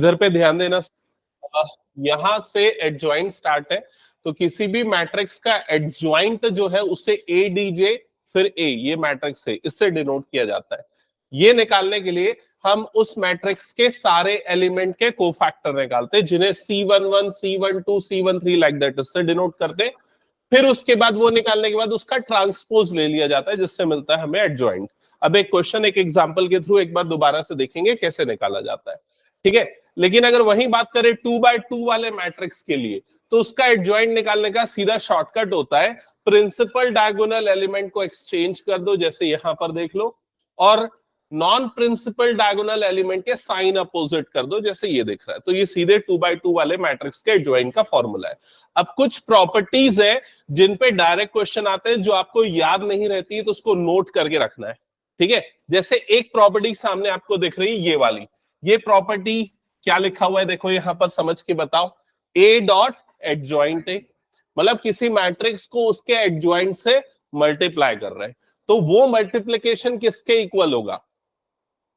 इधर पे ध्यान देना, यहां से एडजॉइंट स्टार्ट है, तो किसी भी मैट्रिक्स का एडजॉइंट जो है उसे ए डीजे फिर ए, ये मैट्रिक्स है, इससे डिनोट किया जाता है। ये निकालने के लिए हम उस मैट्रिक्स के सारे एलिमेंट के कोफैक्टर निकालते हैं, जिन्हें C11, C12, C13 like that, इससे डिनोट करते हैं। फिर उसके बाद वो निकालने के बाद उसका ट्रांसपोज ले लिया जाता है, जिससे मिलता है हमें एडजॉइंट। अब एक क्वेश्चन एक एग्जांपल के थ्रू एक बार दोबारा से देखेंगे कैसे निकाला जाता है, ठीक है। लेकिन अगर वही बात करें 2x2 वाले मैट्रिक्स के लिए, तो उसका एडजॉइंट निकालने का सीधा शॉर्टकट होता है, प्रिंसिपल डायगोनल एलिमेंट को एक्सचेंज कर दो, जैसे यहां पर देख लो, और नॉन प्रिंसिपल डायगोनल एलिमेंट के साइन अपोजिट कर दो, जैसे ये दिख रहा है। तो ये सीधे 2x2 वाले मैट्रिक्स के एडजॉइंट का फॉर्मूला है। अब कुछ प्रॉपर्टीज है जिन पे डायरेक्ट क्वेश्चन आते हैं, जो आपको याद नहीं रहती है तो उसको नोट करके रखना है, ठीक है। जैसे एक प्रॉपर्टी सामने आपको दिख रही है, ये वाली, ये प्रॉपर्टी क्या लिखा हुआ है देखो यहां पर, समझ के बताओ। ए डॉट एडजॉइंट ए, मतलब किसी मैट्रिक्स को उसके एडजॉइंट से मल्टीप्लाई कर रहे हैं, तो वो मल्टीप्लीकेशन किसके इक्वल होगा?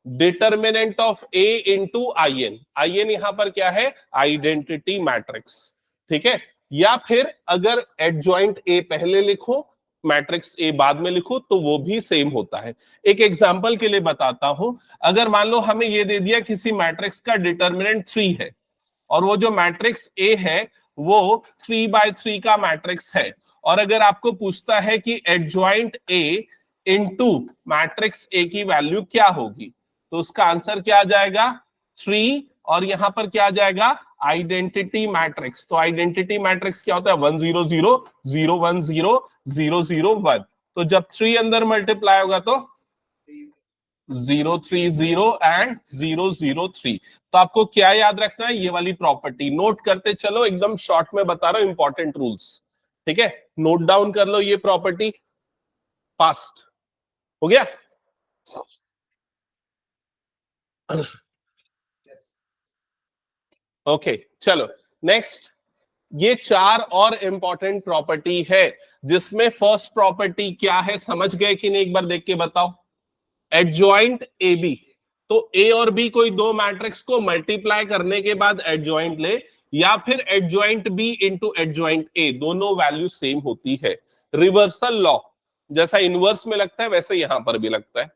Determinant of A into I N. I N यहां पर क्या है? आइडेंटिटी मैट्रिक्स, ठीक है। या फिर अगर एडजॉइंट ए पहले लिखो, मैट्रिक्स ए बाद में लिखो, तो वो भी सेम होता है। एक एग्जांपल के लिए बताता हूं, अगर मान लो हमें ये दे दिया किसी मैट्रिक्स का डिटर्मिनेंट 3 है, और वो जो मैट्रिक्स ए है वो 3x3 का मैट्रिक्स है, और अगर आपको पूछता है कि adjoint A into matrix A की वैल्यू क्या होगी, तो उसका आंसर क्या आ जाएगा? 3, और यहां पर क्या आ जाएगा? Identity matrix. तो आइडेंटिटी मैट्रिक्स क्या होता है? 1 0 0 0 1 0 0 0 1। तो जब 3 अंदर मल्टीप्लाई होगा तो 0 3 0 एंड 0 0 3। तो आपको क्या याद रखना है? ये वाली प्रॉपर्टी नोट करते चलो, एकदम शॉर्ट में बता रहा हूं इंपॉर्टेंट रूल्स, ठीक है। नोट डाउन कर लो ये प्रॉपर्टी, फास्ट हो गया। ओके चलो नेक्स्ट, ये 4 और इंपॉर्टेंट प्रॉपर्टी है, जिसमें फर्स्ट प्रॉपर्टी क्या है, समझ गए कि नहीं? एक बार देख के बताओ। एडजॉइंट ए बी, तो ए और बी कोई दो मैट्रिक्स को मल्टीप्लाई करने के बाद एडजॉइंट ले, या फिर adjoint B into adjoint A, दोनों वैल्यू सेम होती है। रिवर्सल लॉ, जैसा इनवर्स में लगता है वैसे यहां पर भी लगता है,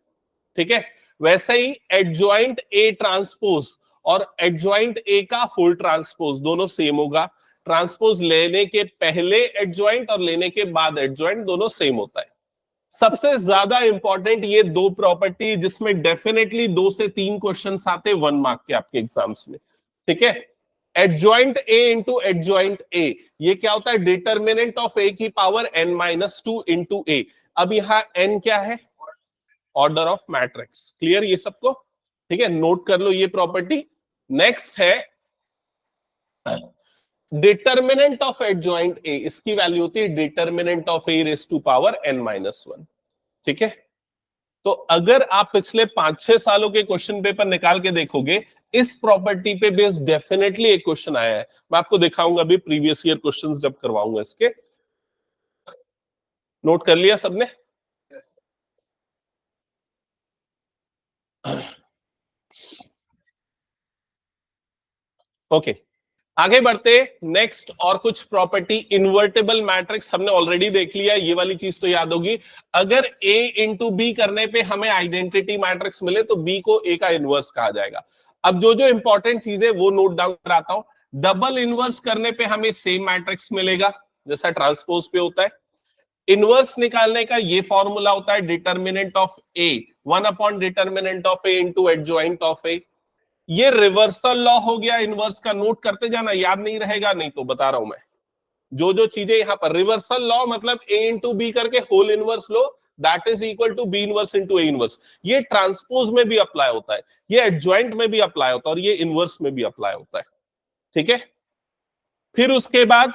ठीक है। वैसे ही एडजॉइंट ए ट्रांसपोज और एडजॉइंट ए का होल ट्रांसपोज दोनों सेम होगा। ट्रांसपोज लेने के पहले एडजॉइंट और लेने के बाद एडजॉइंट दोनों सेम होता है। सबसे ज्यादा इंपॉर्टेंट ये दो प्रॉपर्टी, जिसमें डेफिनेटली 2 से 3 क्वेश्चन आते 1 मार्क के आपके एग्जाम्स में, ठीक है। एडजॉइंट ए इंटू एडजॉइंट ए, ये क्या होता है? डिटर्मिनेंट ऑफ ए की पावर n-2 इंटू ए। अब यहां n क्या है? Order of matrix. क्लियर ये सबको? ठीक है, नोट कर लो ये प्रॉपर्टी। नेक्स्ट है डिटर्मिनेंट ऑफ एडजॉइंट ए, इसकी वैल्यू होती है determinant of A raise to power n-1, ठीक है। तो अगर आप पिछले 5-6 सालों के क्वेश्चन पेपर निकाल के देखोगे, इस प्रॉपर्टी पे बेस्ड डेफिनेटली एक क्वेश्चन आया है। मैं आपको दिखाऊंगा अभी प्रीवियस ईयर क्वेश्चंस जब करवाऊंगा इसके। नोट कर लिया सबने? ओके आगे बढ़ते। नेक्स्ट और कुछ प्रॉपर्टी, इन्वर्टेबल मैट्रिक्स हमने ऑलरेडी देख लिया, ये वाली चीज तो याद होगी। अगर A इंटू बी करने पे हमें आइडेंटिटी मैट्रिक्स मिले तो B को A का इनवर्स कहा जाएगा। अब जो जो इंपॉर्टेंट चीज है वो नोट डाउन कराता हूं। डबल इनवर्स करने पे हमें सेम मैट्रिक्स मिलेगा, जैसा ट्रांसपोज पे होता है। इनवर्स निकालने का ये फॉर्मूला होता है determinant of A 1 determinant of A into adjoint of A। ये रिवर्सल लॉ हो गया इनवर्स का, नोट करते जाना, याद नहीं रहेगा नहीं तो बता रहा हूं मैं। जो जो चीजें यहां पर, रिवर्सल लॉ मतलब A इंटू बी करके होल इनवर्स लो, that is equal to B inverse into A inverse. ये ट्रांसपोज में भी अप्लाई होता है, ये एडजॉइंट में भी अप्लाई होता है, और ये इनवर्स में भी अप्लाई होता है, ठीक है। फिर उसके बाद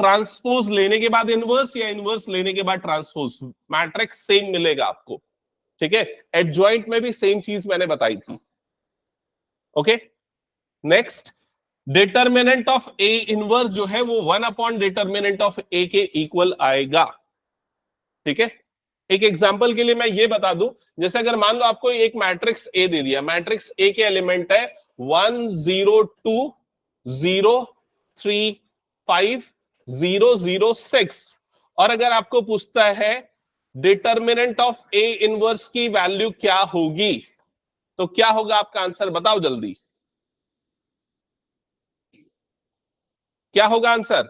ट्रांसपोज लेने के बाद इनवर्स, या इनवर्स लेने के बाद ट्रांसपोज, मैट्रिक्स सेम मिलेगा आपको, ठीक है। एडजॉइंट में भी सेम चीज मैंने बताई थी, okay. Next, determinant of A inverse जो है वो 1 डिटर्मिनेंट ऑफ ए के इक्वल आएगा, ठीक है। एक एग्जांपल के लिए मैं ये बता दूं, जैसे अगर मान लो आपको एक मैट्रिक्स ए दे दिया, मैट्रिक्स ए के एलिमेंट है 102,035,006। और अगर आपको पूछता है डिटर्मिनेंट ऑफ ए इनवर्स की वैल्यू क्या होगी, तो क्या होगा आपका आंसर, बताओ जल्दी, क्या होगा आंसर?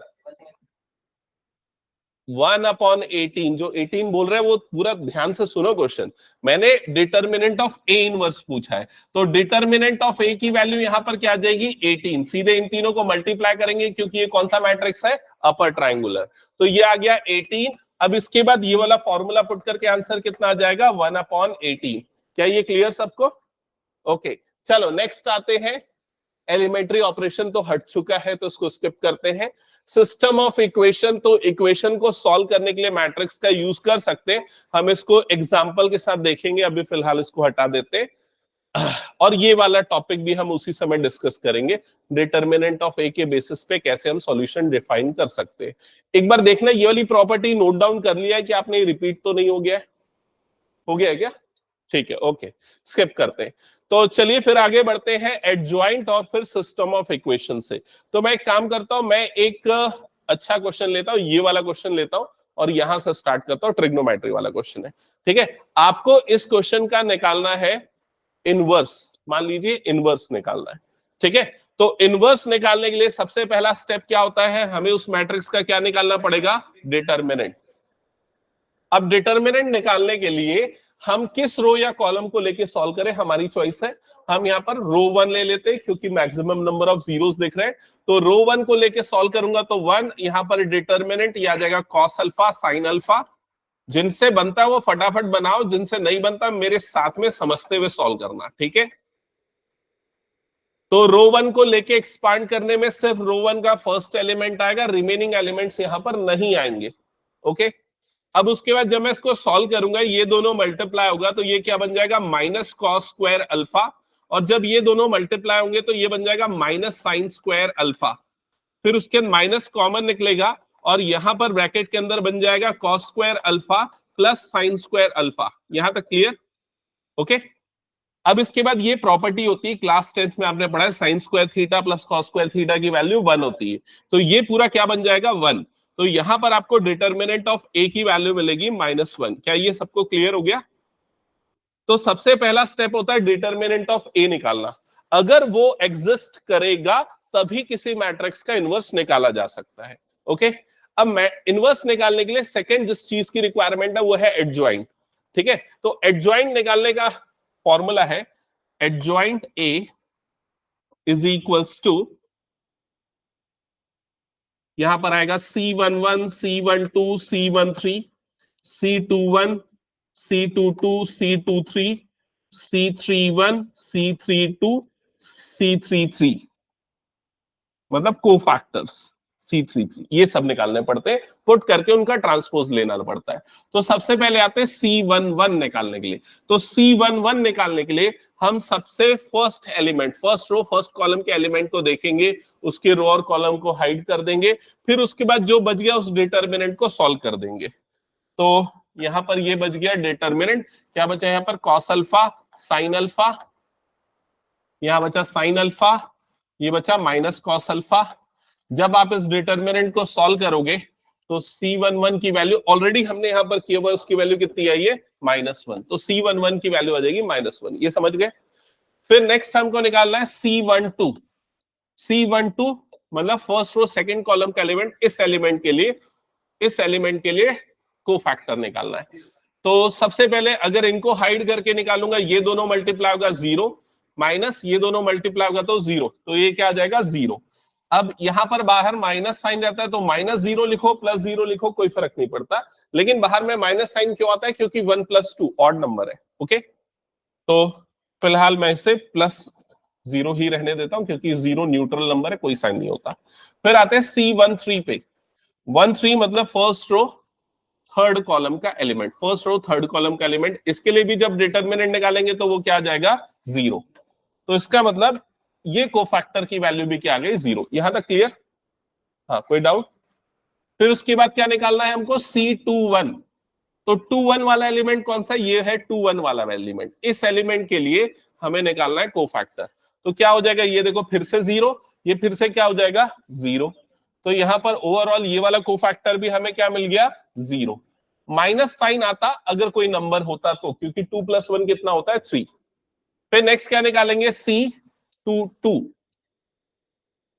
1/18। जो 18 बोल रहे हैं वो पूरा ध्यान से सुनो क्वेश्चन। मैंने डिटर्मिनेंट ऑफ ए इनवर्स पूछा है, तो डिटर्मिनेंट ऑफ ए की वैल्यू यहां पर क्या आ जाएगी? 18। सीधे इन तीनों को मल्टीप्लाई करेंगे क्योंकि ये कौन सा मैट्रिक्स है? Upper triangular. तो ये आ गया 18। अब इसके बाद ये वाला फॉर्मूला पुट करके आंसर कितना आ जाएगा? 1/18। क्या ये क्लियर सबको? ओके, चलो नेक्स्ट आते हैं। एलिमेंट्री ऑपरेशन तो हट चुका है तो उसको स्किप करते हैं। सिस्टम ऑफ इक्वेशन, तो इक्वेशन को सॉल्व करने के लिए मैट्रिक्स का यूज कर सकते हैं। हम इसको एग्जांपल के साथ देखेंगे, अभी फिलहाल इसको हटा देते हैं। और ये वाला टॉपिक भी हम उसी समय डिस्कस करेंगे, डिटर्मिनेंट ऑफ ए के बेसिस पे कैसे हम सॉल्यूशन डिफाइन कर सकते हैं। एक बार देखना ये वाली प्रॉपर्टी नोट डाउन कर लिया है कि आपने? रिपीट तो नहीं हो गया? हो गया क्या? ठीक है, ओके, स्किप करते हैं। तो चलिए फिर आगे बढ़ते हैं एडजॉइंट और फिर सिस्टम ऑफ इक्वेशन से। तो मैं एक काम करता हूं, मैं एक अच्छा क्वेश्चन लेता हूं, ये वाला क्वेश्चन लेता हूं और यहां से स्टार्ट करता हूं। ट्रिग्नोमेट्री वाला क्वेश्चन है, ठीक है। आपको इस क्वेश्चन का निकालना है इनवर्स, मान लीजिए इनवर्स निकालना है, ठीक है। तो इनवर्स निकालने के लिए सबसे पहला स्टेप क्या होता है? हमें उस मैट्रिक्स का क्या निकालना पड़ेगा? डिटर्मिनेंट। अब डिटर्मिनेंट निकालने के लिए हम किस रो या कॉलम को लेके सॉल्व करें, हमारी चॉइस है। हम यहाँ पर रो 1 ले लेते हैं क्योंकि मैक्सिमम नंबर ऑफ जीरोस दिख रहे हैं। तो रो 1 को लेके सॉल्व करूंगा तो 1, यहाँ पर डिटर्मिनेंट ये आ जाएगा कॉस अल्फा साइन अल्फा। जिनसे बनता है वो फटाफट बनाओ, जिनसे नहीं बनता मेरे साथ में समझते हुए सॉल्व करना, ठीक है। तो रो 1 को लेके एक्सपांड करने में सिर्फ रो 1 का फर्स्ट एलिमेंट आएगा, रिमेनिंग एलिमेंट्स यहां पर नहीं आएंगे, ओके। अब उसके बाद जब मैं इसको सॉल्व करूंगा, ये दोनों मल्टीप्लाई होगा तो ये क्या बन जाएगा? Minus cos square alpha. और जब ये दोनों मल्टीप्लाई होंगे तो ये बन जाएगा माइनस साइन स्क्वायर अल्फा। फिर उसके माइनस कॉमन निकलेगा और यहां पर ब्रैकेट के अंदर बन जाएगा cos square alpha plus sine square alpha. यहां तक क्लियर? ओके। अब इसके बाद ये प्रॉपर्टी होती है, क्लास 10th में आपने पढ़ा है, sine square theta plus cos square theta की वैल्यू 1 होती है। तो ये पूरा क्या बन जाएगा? 1। तो यहां पर आपको डिटर्मिनेंट ऑफ ए की वैल्यू मिलेगी -1। क्या ये सबको क्लियर हो गया? तो सबसे पहला स्टेप होता है डिटर्मिनेंट ऑफ ए निकालना। अगर वो एग्जिस्ट करेगा तभी किसी मैट्रिक्स का इनवर्स निकाला जा सकता है, ओके। अब मैं इनवर्स निकालने के लिए सेकंड जिस चीज की रिक्वायरमेंट है वो है एडजॉइंट, ठीक है। तो एडजॉइंट निकालने का फॉर्मूला है adjoint A is equals to, यहां पर आएगा C11 C12 C13 C21 C22 C23 C31 C32 C33, मतलब कोफैक्टर्स C33, ये सब निकालने पड़ते हैं। पुट करके उनका ट्रांसपोज लेना पड़ता है। तो सबसे पहले आते हैं C11 निकालने के लिए। तो C11 निकालने के लिए हम सबसे first element, first row first column के एलिमेंट को देखेंगे, उसके रो और कॉलम को हाइड कर देंगे, फिर उसके बाद जो बच गया उस डिटर्मिनेंट को सॉल्व कर देंगे। तो यहां पर ये बच गया डिटर्मिनेंट, क्या बचा यहाँ पर? कॉस अल्फा साइन अल्फा, यहां बचा साइन अल्फा, ये बचा माइनस कॉस अल्फा। जब आप इस डिटर्मिनेंट को सॉल्व करोगे तो C11 की वैल्यू ऑलरेडी हमने यहां पर किया हुआ, उसकी वैल्यू कितनी आई है? -1। तो C11 की वैल्यू आ जाएगी -1, ये समझ गए। फिर नेक्स्ट हमको निकालना है C12। C12 मतलब फर्स्ट रो सेकंड कॉलम का एलिमेंट, इस एलिमेंट के लिए कोफैक्टर निकालना है। तो सबसे पहले अगर इनको हाइड करके निकालूंगा, ये दोनों मल्टीप्लाई होगा 0 माइनस ये दोनों मल्टीप्लाई होगा तो 0, तो ये क्या आ जाएगा? 0। अब यहां पर बाहर माइनस साइन रहता है तो -0 लिखो +0 लिखो, कोई फर्क नहीं पड़ता। लेकिन बाहर में माइनस साइन क्यों आता है? क्योंकि 1 + 2 ऑड नंबर है, ओके। तो फिलहाल मैं इसे +0 ही रहने देता हूं क्योंकि 0 न्यूट्रल नंबर है, कोई साइन नहीं होता। फिर आते हैं C13 पे। 13 मतलब फर्स्ट रो थर्ड कॉलम का element, first row third column का एलिमेंट। इसके लिए भी जब डिटर्मिनेंट निकालेंगे तो वो क्या आ जाएगा? 0। तो इसका मतलब ये कोफैक्टर की वैल्यू भी क्या आ गई? 0। यहां तक क्लियर? हाँ, कोई डाउट? फिर उसके बाद क्या निकालना है हमको? C21। तो 21 वाला एलिमेंट कौन सा? ये है 21 वाला एलिमेंट। इस एलिमेंट के लिए हमें निकालना है कोफैक्टर। तो क्या हो जाएगा, ये देखो फिर से 0, ये फिर से क्या हो जाएगा 0। तो यहां पर ओवरऑल ये वाला कोफैक्टर भी हमें क्या मिल गया 0। माइनस साइन आता अगर कोई नंबर होता तो, क्योंकि 2 + 1 कितना होता है 3। फिर नेक्स्ट क्या निकालेंगे C22।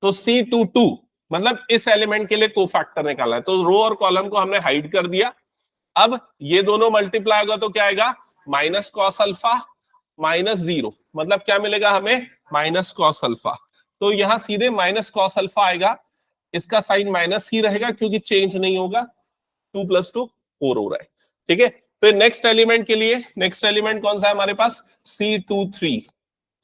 तो C22 मतलब इस एलिमेंट के लिए कोफैक्टर निकालना है, तो रो और कॉलम को हमने हाइड कर दिया। अब ये दोनों मल्टीप्लाई होगा तो क्या आएगा माइनस कॉस अल्फा -0, मतलब क्या मिलेगा हमें माइनस कॉस अल्फा। तो यहां सीधे माइनस कॉस अल्फा आएगा, इसका साइन माइनस ही रहेगा क्योंकि चेंज नहीं होगा, 2 + 2 4 हो रहा है। ठीक है, फिर नेक्स्ट एलिमेंट के लिए, नेक्स्ट एलिमेंट कौन सा है हमारे पास C23,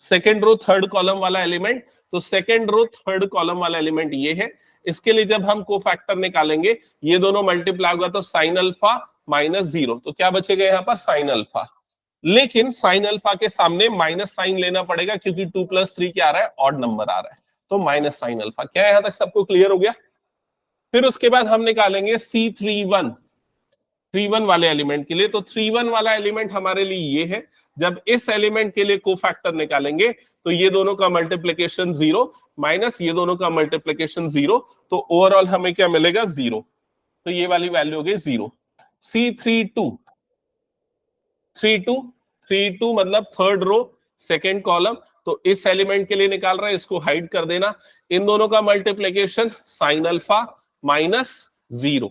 second row third column वाला एलिमेंट। तो सेकेंड रो थर्ड कॉलम वाला एलिमेंट ये है, इसके लिए जब हम कोफैक्टर निकालेंगे ये दोनों मल्टीप्लाई होगा तो साइन अल्फा -0, तो क्या बचेगा यहाँ पर साइन अल्फा। लेकिन साइन अल्फा के सामने माइनस साइन लेना पड़ेगा क्योंकि 2 + 3 क्या आ रहा है ऑड नंबर आ रहा है, तो माइनस साइन अल्फा। क्या यहां तक सबको क्लियर हो गया? फिर उसके बाद हम निकालेंगे C31 वाले एलिमेंट के लिए। तो 31 वाला एलिमेंट हमारे लिए ये है, जब इस एलिमेंट के लिए कोफैक्टर निकालेंगे तो ये दोनों का मल्टीप्लिकेशन 0 माइनस ये दोनों का मल्टीप्लिकेशन 0, तो ओवरऑल हमें क्या मिलेगा 0। तो ये वाली वैल्यू हो गई 0। C32 मतलब थर्ड रो सेकेंड कॉलम, तो इस एलिमेंट के लिए निकाल रहा है, इसको हाइड कर देना। इन दोनों का मल्टीप्लिकेशन साइन अल्फा -0,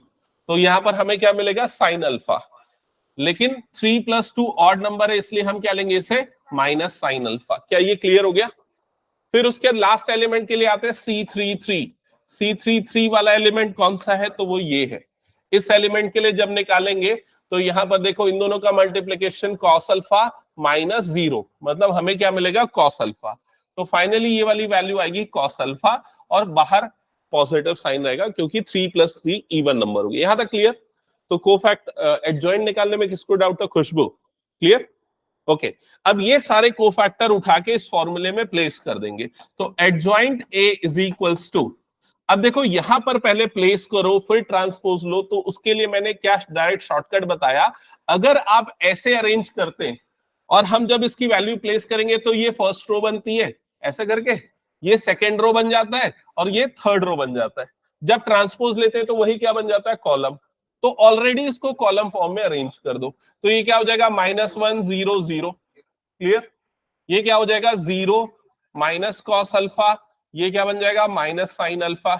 तो यहां पर हमें क्या मिलेगा साइन अल्फा। लेकिन 3 + 2 ऑड नंबर है, इसलिए हम क्या लेंगे इसे माइनस साइन अल्फा। क्या ये क्लियर हो गया? फिर उसके लास्ट एलिमेंट के लिए आते हैं C33 वाला एलिमेंट कौन सा है, तो वो ये है। इस एलिमेंट के लिए जब निकालेंगे तो यहां पर देखो इन दोनों का मल्टीप्लिकेशन कॉस अल्फा -0, मतलब हमें क्या मिलेगा कॉस अल्फा। तो फाइनली ये वाली वैल्यू आएगी कॉस अल्फा, और बाहर पॉजिटिव साइन रहेगा क्योंकि 3 + 3 इवन नंबर हो गया। यहां तक क्लियर? तो कोफैक्ट एडजॉइंट निकालने में किसको डाउट था? खुशबू, क्लियर? ओके, अब ये सारे कोफैक्टर उठा के इस फॉर्मूले में प्लेस कर देंगे। तो एडजॉइंट A = 2। अब देखो यहां पर पहले प्लेस करो फिर ट्रांसपोज लो, तो उसके लिए मैंने क्या डायरेक्ट शॉर्टकट बताया। अगर आप ऐसे अरेंज करते हैं और हम जब इसकी वैल्यू प्लेस करेंगे तो ये फर्स्ट रो बनती है ऐसे करके, ये सेकेंड रो बन जाता है और ये थर्ड रो बन जाता है। जब ट्रांसपोज लेते हैं तो वही क्या बन जाता है कॉलम। तो ऑलरेडी इसको कॉलम फॉर्म में अरेंज कर दो, तो ये क्या हो जाएगा -1 0 0, क्लियर? ये क्या हो जाएगा 0 माइनस कॉस अल्फा, ये क्या बन जाएगा माइनस साइन अल्फा,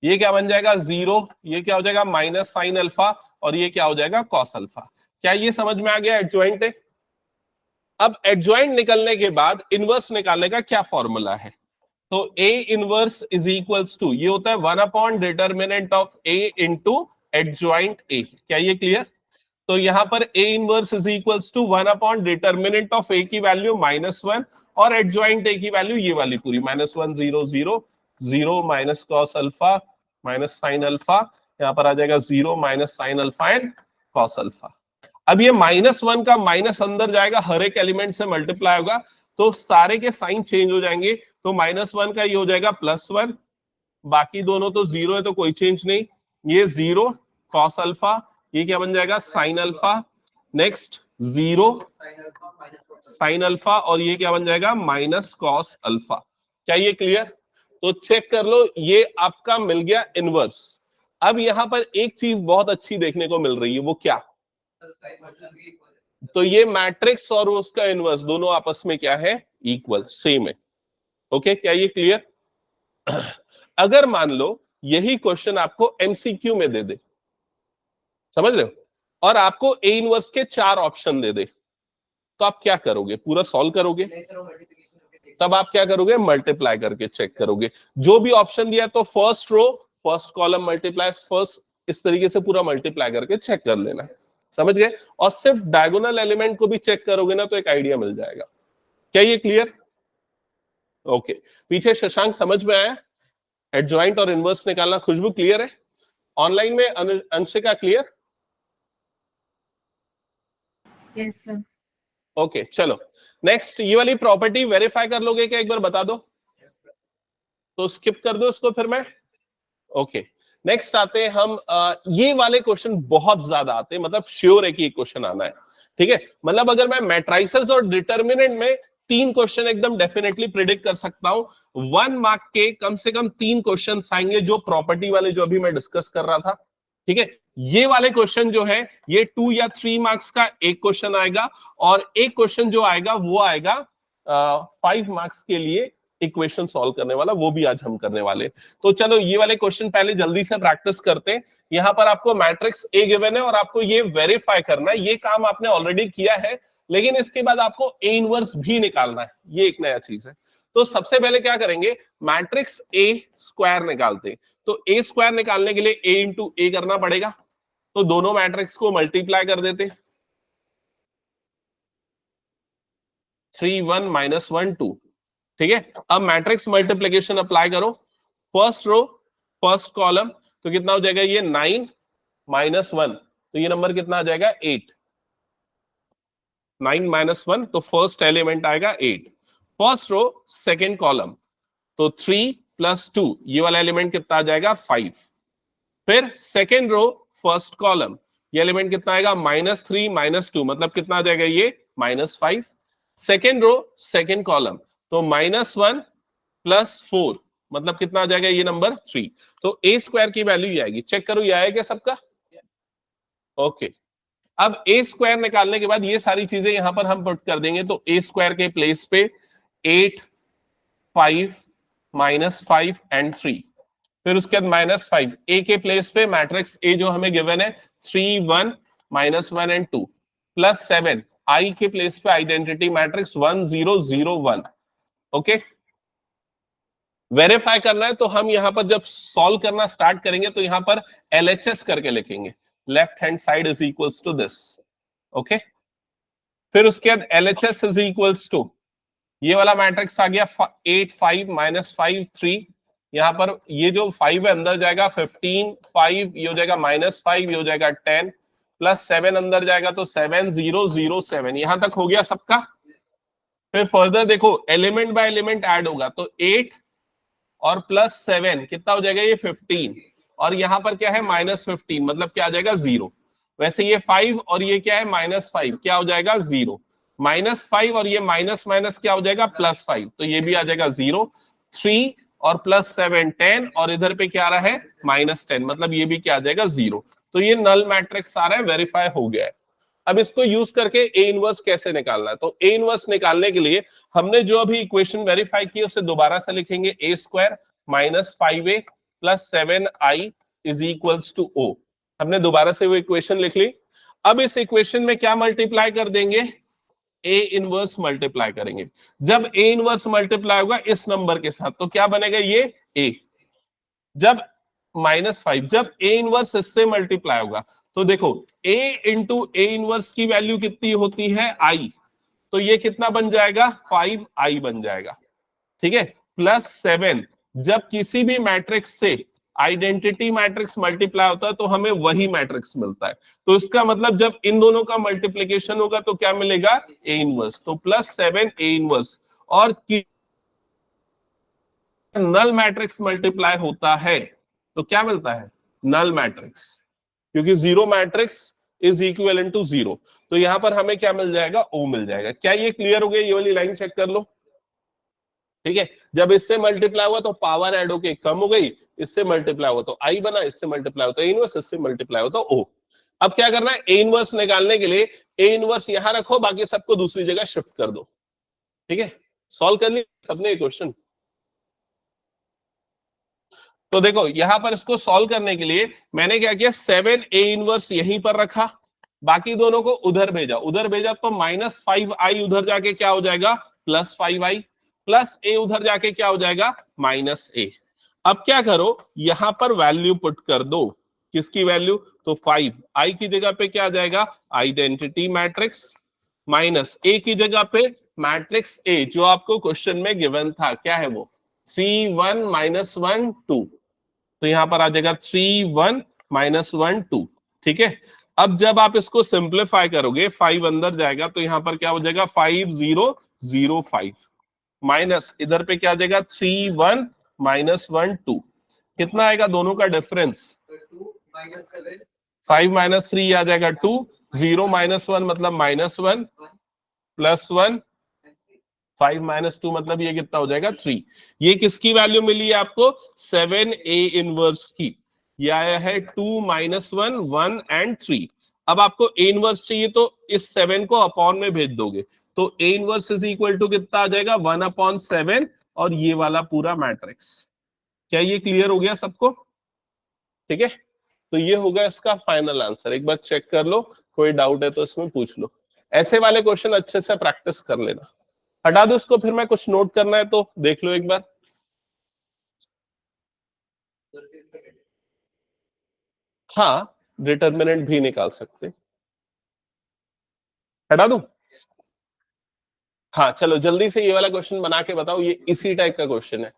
ये क्या बन जाएगा 0, ये क्या हो जाएगा माइनस साइन अल्फा, और ये क्या हो जाएगा कॉस अल्फा। क्या ये समझ में आ गया एडजॉइंट है? अब एडजॉइंट निकलने के बाद इनवर्स निकालने का क्या फॉर्मूला है? तो A इनवर्स = ये होता है 1/det of A into adjoint A। क्या ये क्लियर? तो यहां पर A inverse = 1/det of A की वैल्यू -1 और एडजॉइंट A की वैल्यू ये वाली पूरी -1 0 0 0 minus cos alpha minus sine alpha, यहां पर आ जाएगा 0 minus sine alpha and cos alpha. अब ये -1 का माइनस अंदर जाएगा, हर एक एलिमेंट से मल्टीप्लाई होगा, तो सारे के साइन चेंज हो जाएंगे। तो -1 का ये हो जाएगा +1, बाकी दोनों तो 0 है तो कोई चेंज नहीं। ये 0 कॉस अल्फा, ये क्या बन जाएगा sine alpha, next 0 sine alpha, और ये क्या बन जाएगा माइनस कॉस अल्फा। क्या ये क्लियर? तो चेक कर लो, ये आपका मिल गया इनवर्स। अब यहां पर एक चीज बहुत अच्छी देखने को मिल रही है, वो क्या? तो ये मैट्रिक्स और उसका इनवर्स दोनों आपस में क्या है इक्वल, सेम है। ओके, क्या ये क्लियर? अगर मान लो यही क्वेश्चन आपको एमसीक्यू में दे दे, समझ रहे हो, और आपको ए इनवर्स के 4 ऑप्शन दे दे, तो आप क्या करोगे? पूरा सॉल्व करोगे? तब आप क्या करोगे? मल्टीप्लाई करके चेक करोगे। जो भी ऑप्शन दिया तो first row first column multiply first, इस तरीके से पूरा मल्टीप्लाई करके चेक कर लेना, समझ गए? और सिर्फ डायगोनल एलिमेंट को भी चेक करोगे ना तो एक आइडिया मिल जाएगा। क्या ये क्लियर? ओके, पीछे शशांक समझ में आया एडजॉइंट और इनवर्स निकालना? खुशबू क्लियर है? ऑनलाइन में Anshika clear? Yes sir. Okay, चलो नेक्स्ट, ये वाली प्रॉपर्टी वेरीफाई कर लोगे क्या? एक बार बता दो, तो स्किप कर दो इसको फिर मैं। ओके, नेक्स्ट आते हैं हम, ये वाले क्वेश्चन बहुत ज्यादा आते हैं, मतलब श्योर है कि ये क्वेश्चन आना है, ठीक है? मतलब अगर मैं मैट्रिसेस और डिटरमिनेंट में 3 क्वेश्चन एकदम डेफिनेटली प्रिडिक्ट कर सकता हूं। 1 मार्क के कम से कम 3 क्वेश्चन आएंगे, जो प्रॉपर्टी वाले जो अभी मैं डिस्कस कर रहा था। ठीक है, ये वाले क्वेश्चन जो है ये 2 या 3 मार्क्स का एक क्वेश्चन आएगा, और एक क्वेश्चन जो आएगा वो आएगा 5 मार्क्स के लिए इक्वेशन सॉल्व करने वाला, वो भी आज हम करने वाले। तो चलो ये वाले क्वेश्चन पहले जल्दी से प्रैक्टिस करते हैं। यहां पर आपको मैट्रिक्स ए गिवन है और आपको ये वेरीफाई करना है, ये काम आपने ऑलरेडी किया है, लेकिन इसके बाद आपको ए इनवर्स भी निकालना है, ये एक नया चीज है। तो सबसे पहले क्या करेंगे, मैट्रिक्स ए स्क्वायर निकालते हैं। तो ए स्क्वायर निकालने के लिए ए इंटू ए करना पड़ेगा, तो दोनों मैट्रिक्स को मल्टीप्लाई कर देते, 3 1 माइनस 1 2। ठीक है, अब मैट्रिक्स मल्टीप्लीकेशन अप्लाई करो, फर्स्ट रो फर्स्ट कॉलम, तो कितना हो जाएगा ये 9 माइनस 1, तो ये नंबर कितना आ जाएगा 8। 9 माइनस 1, तो फर्स्ट एलिमेंट आएगा 8। फर्स्ट रो सेकेंड कॉलम, तो 3 प्लस 2, ये वाला एलिमेंट कितना आ जाएगा 5। फिर सेकेंड रो फर्स्ट कॉलम, ये एलिमेंट कितना आएगा -3 -2, मतलब कितना आ जाएगा ये -5। सेकेंड रो सेकेंड कॉलम, तो -1 प्लस 4, मतलब कितना आ जाएगा ये नंबर 3। तो ए स्क्वायर की वैल्यू ये आएगी, चेक करो ये आएगा सबका। ओके, अब ए स्क्वायर निकालने के बाद ये सारी चीजें यहां पर हम पुट कर देंगे, तो ए स्क्वायर के प्लेस पे 8 5 -5 एंड 3, फिर उसके बाद -5 ए के प्लेस पे मैट्रिक्स ए जो हमें गिवन है 3 1 -1 एंड 2 प्लस 7 आई के प्लेस पे आइडेंटिटी मैट्रिक्स 1 0 0 1। ओके, वेरीफाई करना है तो हम यहां पर जब सॉल्व करना स्टार्ट करेंगे तो यहां पर LHS करके लिखेंगे, left hand side is equals to this. Okay, फिर उसके बाद LHS इज इक्वल्स टू, ये वाला मैट्रिक्स आ गया 8 5 -5 3, यहां पर ये जो 5 है अंदर जाएगा 15 5, ये हो जाएगा -5, ये हो जाएगा 10 प्लस 7 अंदर जाएगा तो 7 0 0 7, यहां तक हो गया सबका। फिर फर्दर देखो एलिमेंट बाय एलिमेंट ऐड होगा, तो 8 और प्लस 7 कितना हो जाएगा ये 15, और यहां पर क्या है -15, मतलब क्या आ जाएगा 0। वैसे ये 5 और ये क्या है -5, क्या हो जाएगा 0। -5 और ये माइनस माइनस क्या हो जाएगा +5, तो ये भी आ जाएगा 0। 3 और प्लस 7 10, और इधर पे क्या आ रहा है -10, मतलब ये भी क्या आ जाएगा 0। तो ये नल मैट्रिक्स आ रहा है, वेरीफाई हो गया है। अब इसको यूज करके ए इनवर्स कैसे निकालना है, तो ए इनवर्स निकालने के लिए हमने जो अभी इक्वेशन वेरीफाई की उसे दोबारा से लिखेंगे, A square -5a plus 7i is equals to O. हमने दोबारा से वो इक्वेशन लिख ली। अब इस इक्वेशन में क्या मल्टीप्लाई कर देंगे, ए इनवर्स मल्टीप्लाई करेंगे। जब ए इनवर्स मल्टीप्लाई होगा इस नंबर के साथ, तो क्या बनेगा ये ए। जब -5, जब ए इनवर्स इससे मल्टीप्लाई होगा, तो देखो a इंटू ए इनवर्स की वैल्यू कितनी होती है i, तो ये कितना बन जाएगा 5i बन जाएगा। ठीक है, प्लस 7, जब किसी भी मैट्रिक्स से आइडेंटिटी मैट्रिक्स मल्टीप्लाई होता है तो हमें वही मैट्रिक्स मिलता है, तो इसका मतलब जब इन दोनों का मल्टीप्लीकेशन होगा तो क्या मिलेगा ए इनवर्स, तो +7 ए इनवर्स। और नल मैट्रिक्स मल्टीप्लाई होता है तो क्या मिलता है नल मैट्रिक्स, क्योंकि zero matrix is equivalent to 0, तो यहां पर हमें क्या मिल जाएगा ओ मिल जाएगा। क्या ये क्लियर हो गया, ये वाली लाइन चेक कर लो। ठीक है, जब इससे मल्टीप्लाई हुआ तो पावर ऐड होके कम हो गई, इससे मल्टीप्लाई हुआ तो आई बना, इससे मल्टीप्लाई होता है इनवर्स, इससे मल्टीप्लाई होता ओ। अब क्या करना है, ए इनवर्स निकालने के लिए ए इनवर्स यहां रखो, बाकी सबको दूसरी जगह शिफ्ट कर दो। ठीक है, सॉल्व कर ली सबने क्वेश्चन। तो देखो यहां पर इसको सॉल्व करने के लिए मैंने क्या किया, 7 ए इनवर्स यहीं पर रखा, बाकी दोनों को उधर भेजा, तो -5i उधर जाके क्या हो जाएगा +5i, प्लस ए उधर जाके क्या हो जाएगा -a। अब क्या करो, यहां पर वैल्यू पुट कर दो, किसकी वैल्यू, तो 5i की जगह पे क्या आ जाएगा आइडेंटिटी मैट्रिक्स, माइनस ए की जगह पे मैट्रिक्स ए जो आपको क्वेश्चन में गिवन था, क्या है वो 3 1 -1 2, तो यहां पर आ जाएगा 3 1 -1 2। ठीक है, अब जब आप इसको सिंप्लीफाई करोगे 5 अंदर जाएगा, तो यहां पर क्या हो जाएगा 5 0 0 5, माइनस इधर पे क्या आ जाएगा 3 1 -1 2, कितना आएगा दोनों का डिफरेंस 5 -3 आ जाएगा 2, 0 -1 मतलब -1 +1 5 - 2 मतलब ये कितना हो जाएगा 3। ये किसकी वैल्यू मिली है आपको? 7A इनवर्स की। ये आया है 2 - 1 1 एंड 3। अब आपको A इनवर्स चाहिए तो इस 7 को अपॉन में भेज दोगे, तो A inverse is equal to कितना आ जाएगा? 1/7 और ये वाला पूरा मैट्रिक्स। क्या ये क्लियर हो गया सबको? ठीक है, तो ये होगा इसका फाइनल आंसर। एक बार चेक कर लो, कोई डाउट है तो इसमें पूछ लो। ऐसे वाले क्वेश्चन अच्छे से प्रैक्टिस कर लेना। हटा दो इसको, फिर मैं कुछ नोट करना है तो देख लो एक बार। हाँ, डिटर्मिनेंट भी निकाल सकते। हटा दूं? हाँ चलो जल्दी से ये वाला क्वेश्चन बना के बताओ। ये इसी टाइप का क्वेश्चन है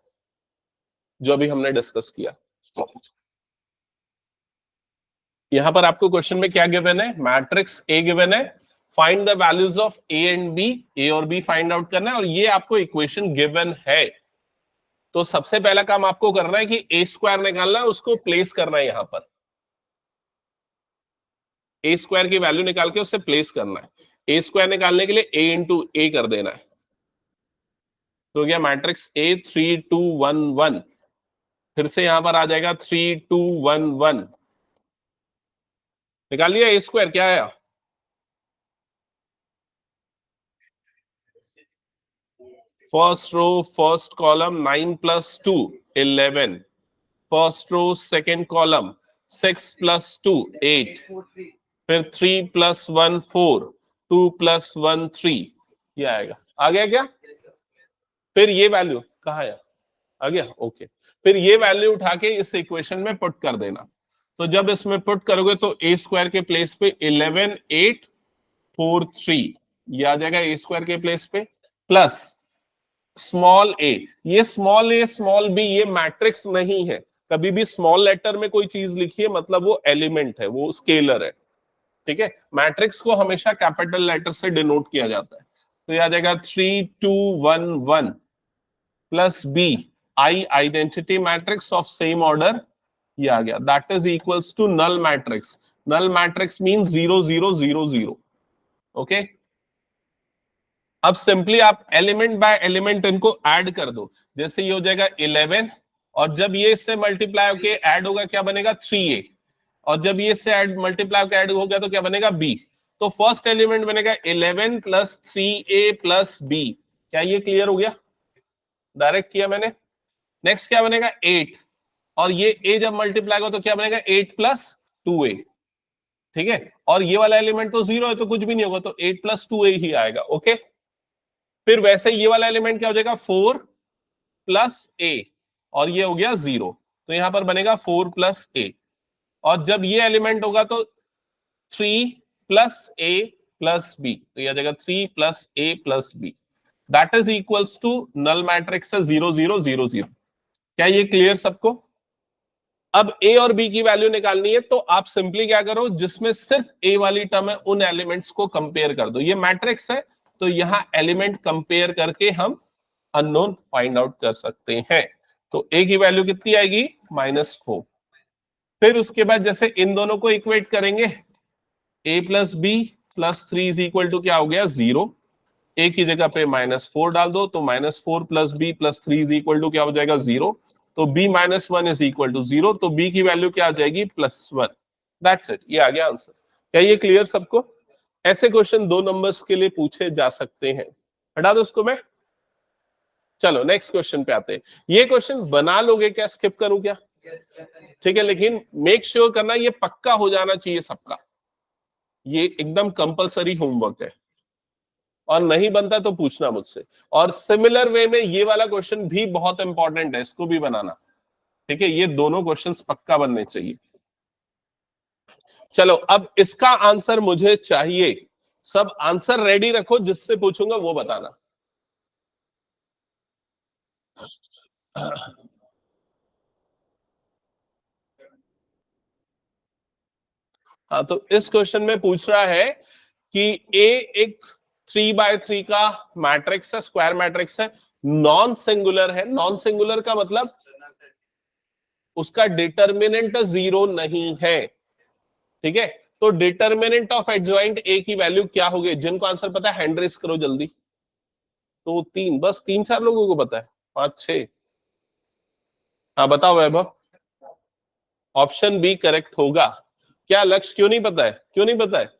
जो अभी हमने डिस्कस किया। यहां पर आपको क्वेश्चन में क्या गिवन है? मैट्रिक्स ए गिवन है, find the values of A and B. A और बी फाइंड आउट करना है और ये आपको इक्वेशन गिवन है। तो सबसे पहला काम आपको करना है कि ए स्क्वायर निकालना है, उसको प्लेस करना है यहां पर। ए स्क्वायर की वैल्यू निकाल के उससे प्लेस करना है। ए स्क्वायर निकालने के लिए ए इंटू ए कर देना है। तो गया मैट्रिक्स ए 3 2 1 1। फिर से यहां पर आ जाएगा 3 2 1 1। निकाल लिया ए स्क्वायर, क्या आया? First row first column 9 + 2 11। First row second column 6 + 2 8। फिर 3 + 1 4 2 + 1 3। ये आएगा। आ गया क्या? फिर ये वैल्यू कहाँ है? आ गया, ओके। फिर ये वैल्यू उठा के इस इक्वेशन में पुट कर देना। तो जब इसमें पुट करोगे तो ए स्क्वायर के प्लेस पे 11 8 4 3 ये आ जाएगा ए स्क्वायर के प्लेस पे, प्लस स्मॉल ए। ये स्मॉल ए स्मॉल बी ये मैट्रिक्स नहीं है। कभी भी स्मॉल लेटर में कोई चीज लिखिए मतलब वो एलिमेंट है, वो स्केलर है। ठीक है, मैट्रिक्स को हमेशा कैपिटल लेटर से डिनोट किया जाता है। तो ये आ जाएगा 3 2 1 1 plus B I identity matrix of same order. ये आ गया, that is equals to null matrix. Null matrix mean 0 0 0 0। Okay, अब सिंपली आप एलिमेंट बाय एलिमेंट इनको ऐड कर दो। जैसे ये हो जाएगा 11 और जब ये इससे मल्टीप्लाई होके ऐड होगा क्या बनेगा? 3a। और जब ये इससे ऐड मल्टीप्लाई होकर ऐड हो गया तो क्या बनेगा? b। तो फर्स्ट एलिमेंट बनेगा 11 + 3a + b। क्या ये क्लियर हो गया? डायरेक्ट किया मैंने। नेक्स्ट क्या बनेगा? 8 और ये a जब मल्टीप्लाई होगा तो क्या बनेगा? 8 + 2a। ठीक है, और ये वाला एलिमेंट तो 0 है तो कुछ भी नहीं होगा, तो 8 + 2a ही आएगा। ओके, फिर वैसे ये वाला एलिमेंट क्या हो जाएगा? 4 + a और ये हो गया 0, तो यहां पर बनेगा 4 + a। और जब ये एलिमेंट होगा तो 3 + a + b, तो ये आ जाएगा 3 + a + b। That is equals to null matrix 0 0 0 0। क्या ये क्लियर सबको? अब a और b की वैल्यू निकालनी है तो आप सिंपली क्या करो, जिसमें सिर्फ a वाली टर्म है उन एलिमेंट्स को कंपेयर कर दो। ये मैट्रिक्स है तो यहां एलिमेंट कंपेयर करके हम अननोन फाइंड आउट कर सकते हैं। तो a की वैल्यू कितनी आएगी? -4। फिर उसके बाद जैसे इन दोनों को इक्वेट करेंगे, a + b + 3 is equal to क्या हो गया? 0। a की जगह पे -4 डाल दो तो -4 + b + 3 इज इक्वल टू क्या हो जाएगा? 0। तो b - 1 इज इक्वल टू 0, तो b की वैल्यू क्या आ जाएगी? +1। दैट्स इट, ये आ गया आंसर। क्या ये क्लियर सबको? ऐसे क्वेश्चन 2 नंबर्स के लिए पूछे जा सकते हैं। हटा दो उसको मैं। चलो नेक्स्ट क्वेश्चन पे आते हैं। ये क्वेश्चन बना लोगे क्या? स्किप करूं क्या? ठीक है, लेकिन मेक श्योर करना ये पक्का हो जाना चाहिए सबका। ये एकदम कंपलसरी होमवर्क है और नहीं बनता तो पूछना मुझसे। और सिमिलर वे में ये वाला क्वेश्चन भी बहुत इंपॉर्टेंट है, इसको भी बनाना। ठीक है, ये दोनों क्वेश्चंस पक्का बनने चाहिए। चलो अब इसका आंसर मुझे चाहिए। सब आंसर रेडी रखो, जिससे पूछूंगा वो बताना। हाँ, तो इस क्वेश्चन में पूछ रहा है कि ए एक 3/3 का मैट्रिक्स है, स्क्वायर मैट्रिक्स है, नॉन सिंगुलर है। नॉन सिंगुलर का मतलब उसका डिटर्मिनेंट 0 नहीं है। ठीक है, तो डिटर्मिनेंट ऑफ एडजॉइंट ए की वैल्यू क्या होगी? जिनको आंसर पता है हैंड रेस करो जल्दी। तो 3, बस 3-4 लोगों को पता है, 5-6। हाँ बताओ वैभव। ऑप्शन बी करेक्ट होगा क्या? लक्ष्य क्यों नहीं पता है, क्यों नहीं पता है?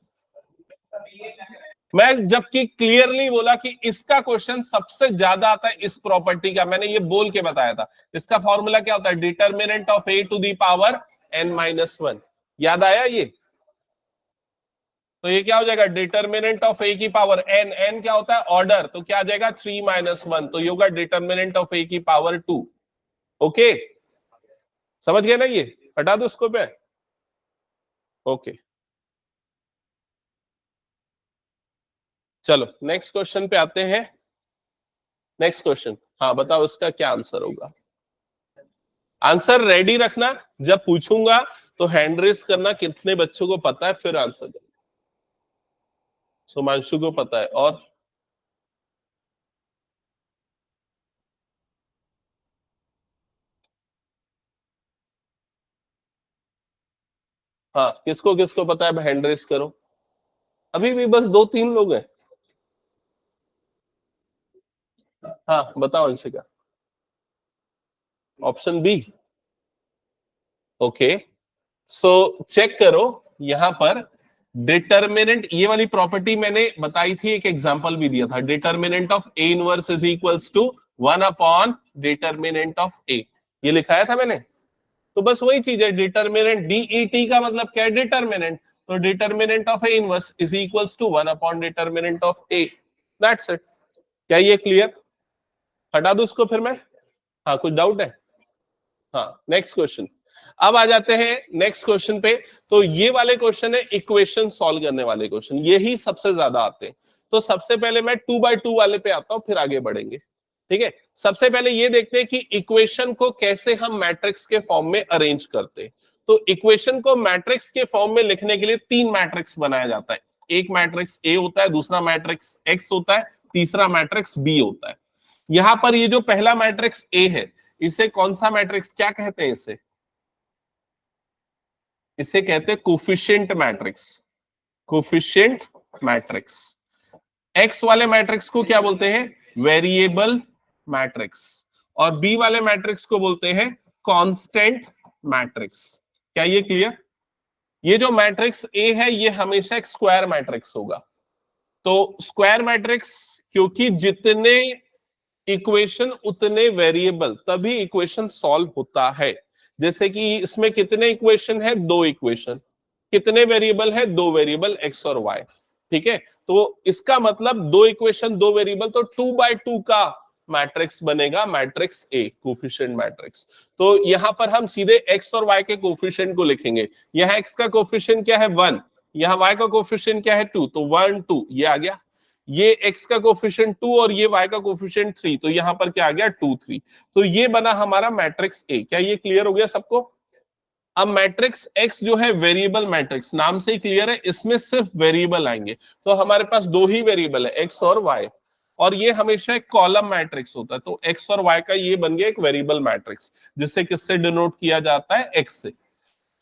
मैं जबकि क्लियरली बोला कि इसका क्वेश्चन सबसे ज्यादा आता है इस प्रॉपर्टी का, मैंने ये बोल के बताया था। इसका फॉर्मूला क्या होता है? Determinant of a to the power n-1। याद आया ये? तो ये क्या हो जाएगा? डिटर्मिनेंट ऑफ a की पावर n क्या होता है? ऑर्डर, तो क्या आ जाएगा? 3-1, तो ये होगा डिटर्मिनेंट ऑफ a की पावर 2। ओके, समझ गए ना? ये हटा दो उसको पे। ओके, चलो नेक्स्ट क्वेश्चन पे आते हैं। नेक्स्ट क्वेश्चन, हाँ बताओ इसका क्या आंसर होगा? आंसर रेडी रखना, जब पूछूंगा तो हैंड रेस करना कितने बच्चों को पता है, फिर आंसर करना। सुमांशु को पता है, और हाँ किसको किसको पता है? हैंड रेस करो, अभी भी बस 2-3 लोग हैं। हाँ बताओ Anshika. Option B. Okay, so check करो यहां पर डिटर्मिनेंट, ये वाली प्रॉपर्टी मैंने बताई थी, एक एग्जांपल भी दिया था। Determinant of A inverse is equals to 1 upon determinant of A, ये लिखाया था मैंने। तो बस वही चीज है, डिटर्मिनेंट डीईटी का मतलब क्या है? डिटर्मिनेंट। तो determinant of A inverse is equals to 1 upon determinant of A, that's it. क्या ये क्लियर? हटा दो उसको फिर मैं। हाँ कुछ डाउट है? हाँ नेक्स्ट क्वेश्चन। अब आ जाते हैं नेक्स्ट क्वेश्चन पे। तो ये वाले क्वेश्चन है इक्वेशन सॉल्व करने वाले क्वेश्चन, यही सबसे ज्यादा आते हैं। तो सबसे पहले मैं 2x2 वाले पे आता हूं, फिर आगे बढ़ेंगे। ठीक है, सबसे पहले ये देखते हैं कि इक्वेशन को कैसे हम मैट्रिक्स के फॉर्म में अरेंज करते हैं। तो इक्वेशन को मैट्रिक्स के फॉर्म में लिखने के लिए 3 मैट्रिक्स बनाया जाता है। एक मैट्रिक्स ए होता है, दूसरा मैट्रिक्स एक्स होता है, तीसरा मैट्रिक्स बी होता है। यहां पर ये जो पहला मैट्रिक्स ए है, इसे कौन सा मैट्रिक्स क्या कहते हैं? इसे इसे कहते हैं coefficient matrix. Coefficient matrix. X वाले मैट्रिक्स को क्या बोलते हैं? Variable matrix. और बी वाले मैट्रिक्स को बोलते हैं कांस्टेंट मैट्रिक्स। क्या ये क्लियर? ये जो मैट्रिक्स ए है ये हमेशा एक स्क्वायर मैट्रिक्स होगा। तो स्क्वायर मैट्रिक्स, क्योंकि जितने इक्वेशन उतने वेरिएबल, तभी इक्वेशन सॉल्व होता है। जैसे कि इसमें कितने इक्वेशन है? 2 इक्वेशन। कितने वेरिएबल है? 2 वेरिएबल एक्स और वाई। ठीक है, तो इसका मतलब 2 इक्वेशन 2 वेरिएबल, तो 2x2 का मैट्रिक्स बनेगा मैट्रिक्स ए, कोफिशिएंट मैट्रिक्स। तो यहां पर हम सीधे एक्स और वाई के कोफिशिएंट को लिखेंगे। यहां एक्स का कोफिशिएंट क्या है? 1, यहां वाई का कोफिशिएंट क्या है? 2, तो 1 2 ये आ गया। ये x का कोफिशिएंट 2 और ये y का कोफिशिएंट 3, तो यहां पर क्या आ गया? 2 3। तो ये बना हमारा मैट्रिक्स ए। क्या ये क्लियर हो गया सबको? अब मैट्रिक्स x जो है वेरिएबल मैट्रिक्स, नाम से ही क्लियर है, इसमें सिर्फ वेरिएबल आएंगे। तो हमारे पास 2 ही वेरिएबल है, x और y। और ये हमेशा एक कॉलम मैट्रिक्स होता है, तो x और y का ये बन गया एक वेरिएबल मैट्रिक्स, जिसे किससे डिनोट किया जाता है? x से।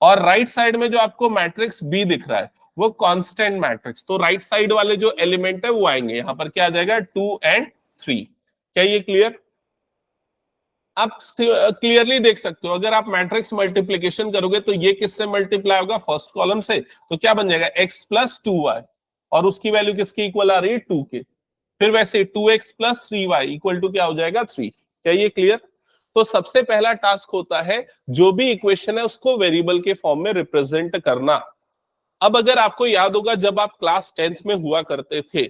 और राइट साइड में जो आपको मैट्रिक्स बी दिख रहा है वो कांस्टेंट मैट्रिक्स। तो राइट साइड वाले जो एलिमेंट है वो आएंगे, यहां पर क्या आ जाएगा? 2 और 3। क्या ये क्लियर? आप क्लियरली देख सकते हो, अगर आप मैट्रिक्स मल्टीप्लीकेशन करोगे तो ये किससे मल्टीप्लाई होगा? फर्स्ट कॉलम से। तो क्या बन जाएगा? x प्लस 2y, और उसकी वैल्यू किसकी इक्वल आ रही है? 2 के। फिर वैसे 2x plus 3y equal to क्या हो जाएगा? 3। क्या ये क्लियर? तो सबसे पहला टास्क होता है जो भी इक्वेशन है उसको वेरिएबल के फॉर्म में रिप्रेजेंट करना। अब अगर आपको याद होगा, जब आप क्लास 10th में हुआ करते थे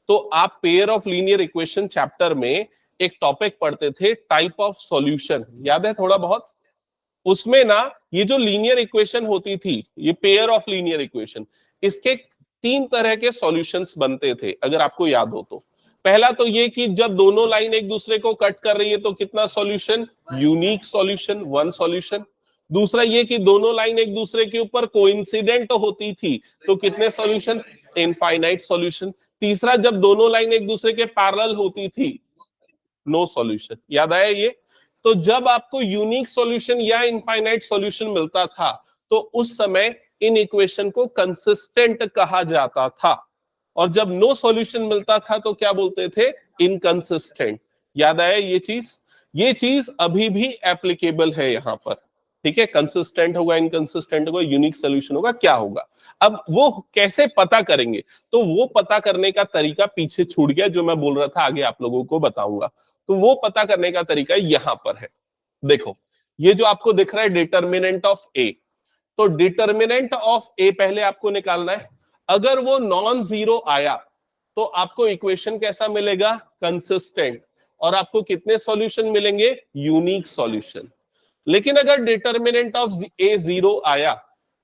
तो आप pair of linear equation chapter में एक टॉपिक पढ़ते थे, टाइप ऑफ सॉल्यूशन। याद है थोड़ा बहुत? उसमें ना ये जो लीनियर इक्वेशन होती थी, ये पेयर ऑफ लीनियर इक्वेशन, इसके 3 तरह के सॉल्यूशंस बनते थे, अगर आपको याद हो तो। पहला तो ये कि जब दोनों लाइन एक दूसरे को कट कर रही है तो कितना सॉल्यूशन? Unique solution, 1 solution. दूसरा ये कि दोनों लाइन एक दूसरे के ऊपर कोइंसिडेंट होती थी तो कितने सॉल्यूशन? Infinite solution. तीसरा, जब दोनों लाइन एक दूसरे के पैरेलल होती थी, नो सॉल्यूशन। याद आया ये? तो जब आपको यूनिक सॉल्यूशन या इनफाइनाइट सॉल्यूशन मिलता था तो उस समय इन इक्वेशन को कंसिस्टेंट कहा जाता था, और जब नो सॉल्यूशन मिलता था तो क्या बोलते थे? इनकंसिस्टेंट। याद आया ये चीज अभी भी एप्लीकेबल है यहाँ पर, ठीक है। कंसिस्टेंट होगा, इनकंसिस्टेंट होगा, यूनिक सोल्यूशन होगा, क्या होगा। अब वो कैसे पता करेंगे, तो वो पता करने का तरीका पीछे छूट गया, जो मैं बोल रहा था आगे आप लोगों को बताऊंगा। तो वो पता करने का तरीका यहां पर है। देखो ये जो आपको दिख रहा है डिटर्मिनेंट ऑफ ए, तो डिटर्मिनेंट ऑफ ए पहले आपको निकालना है। अगर वो नॉन जीरो आया तो आपको इक्वेशन कैसा मिलेगा, कंसिस्टेंट, और आपको कितने सॉल्यूशन मिलेंगे, यूनिक सॉल्यूशन। लेकिन अगर डिटर्मिनेंट ऑफ ए जीरो आया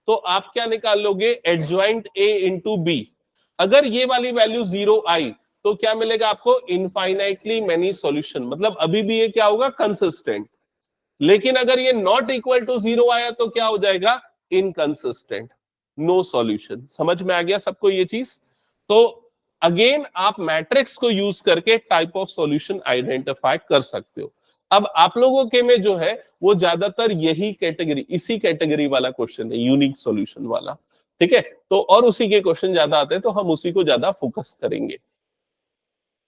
तो आप क्या निकाल लोगे, एडजॉइंट ए इंटू बी। अगर ये वाली वैल्यू जीरो आई तो क्या मिलेगा आपको, इनफाइनाइटली मेनी सॉल्यूशन, मतलब अभी भी ये क्या होगा, कंसिस्टेंट। लेकिन अगर ये नॉट इक्वल टू जीरो आया तो क्या हो जाएगा, इनकंसिस्टेंट, नो सॉल्यूशन। समझ में आ गया सबको ये चीज। तो अगेन आप मैट्रिक्स को यूज करके टाइप ऑफ सॉल्यूशन आइडेंटिफाई कर सकते हो। अब आप लोगों के में जो है वो ज्यादातर यही कैटेगरी, इसी कैटेगरी वाला क्वेश्चन है, यूनिक सॉल्यूशन वाला, ठीक है। तो और उसी के क्वेश्चन ज्यादा आते हैं तो हम उसी को ज्यादा फोकस करेंगे।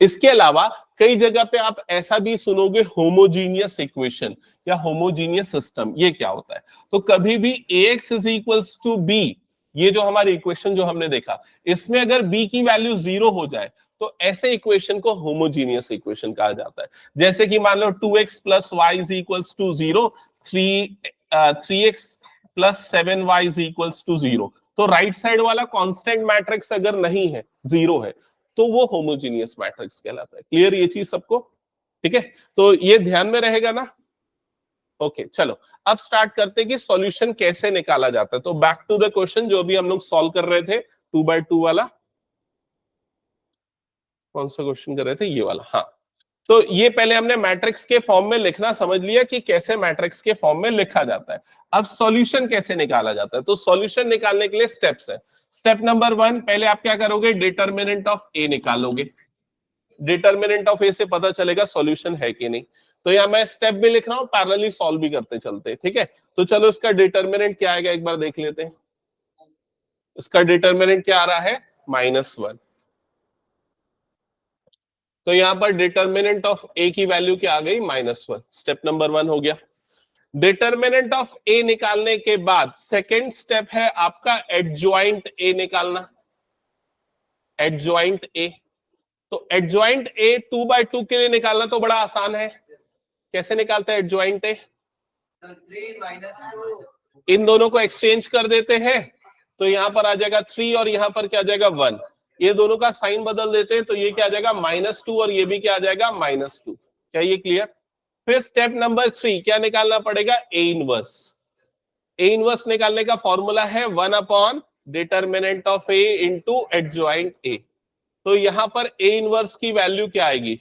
इसके अलावा कई जगह पे आप ऐसा भी सुनोगे, होमोजीनियस इक्वेशन या होमोजीनियस सिस्टम। ये क्या होता है, तो कभी भी ax is equals to B, ये जो हमारी इक्वेशन जो हमने देखा, इसमें अगर b की वैल्यू जीरो हो जाए तो ऐसे इक्वेशन को होमोजीनियस इक्वेशन कहा जाता है। जैसे कि मान लो 2x plus y is equals to 0, 3x plus 7y is equals to 0, तो राइट साइड वाला कांस्टेंट मैट्रिक्स अगर नहीं है, जीरो है, तो वो होमोजीनियस मैट्रिक्स कहलाता है। क्लियर ये चीज सबको, ठीक है। तो ये ध्यान में रहेगा ना। ओके चलो अब स्टार्ट करते हैं कि सॉल्यूशन कैसे निकाला जाता है। तो बैक टू द क्वेश्चन जो भी हम लोग सॉल्व कर रहे थे, 2x2 वाला। कौन सा क्वेश्चन कर रहे थे, ये वाला, हाँ। तो ये पहले हमने मैट्रिक्स के फॉर्म में लिखना समझ लिया कि कैसे मैट्रिक्स के फॉर्म में लिखा जाता है। अब सॉल्यूशन कैसे निकाला जाता है, तो सॉल्यूशन निकालने के लिए स्टेप्स है। स्टेप नंबर 1, पहले आप क्या करोगे, डिटर्मिनेंट ऑफ ए निकालोगे। डिटर्मिनेंट ऑफ ए से पता चलेगा सॉल्यूशन है कि नहीं। तो यहाँ मैं स्टेप भी लिख रहा हूँ, पैरेलली सॉल्व भी करते चलते, ठीक है। तो चलो इसका डिटर्मिनेंट क्या आएगा एक बार देख लेते हैं। इसका डिटर्मिनेंट क्या आ रहा है, -1। तो यहां पर डिटर्मिनेंट ऑफ ए की वैल्यू क्या आ गई, -1। स्टेप नंबर 1 हो गया। डिटर्मिनेंट ऑफ ए निकालने के बाद सेकेंड स्टेप है आपका एडजॉइंट ए निकालना। एडजॉइंट ए, तो एडजॉइंट ए 2x2 के लिए निकालना तो बड़ा आसान है। कैसे निकालते हैं एडजॉइंट ए, 3 - 2 इन दोनों को एक्सचेंज कर देते हैं, तो यहां पर आ जाएगा 3 और यहां पर क्या आ जाएगा 1। ये दोनों का साइन बदल देते हैं तो ये क्या आ जाएगा -2 और ये भी क्या आ जाएगा -2। क्या ये क्लियर। फिर स्टेप नंबर 3 क्या निकालना पड़ेगा, ए इनवर्स। ए इनवर्स निकालने का फॉर्मूला है 1 upon determinant of A into adjoint ए। तो यहां पर ए इनवर्स की वैल्यू क्या आएगी,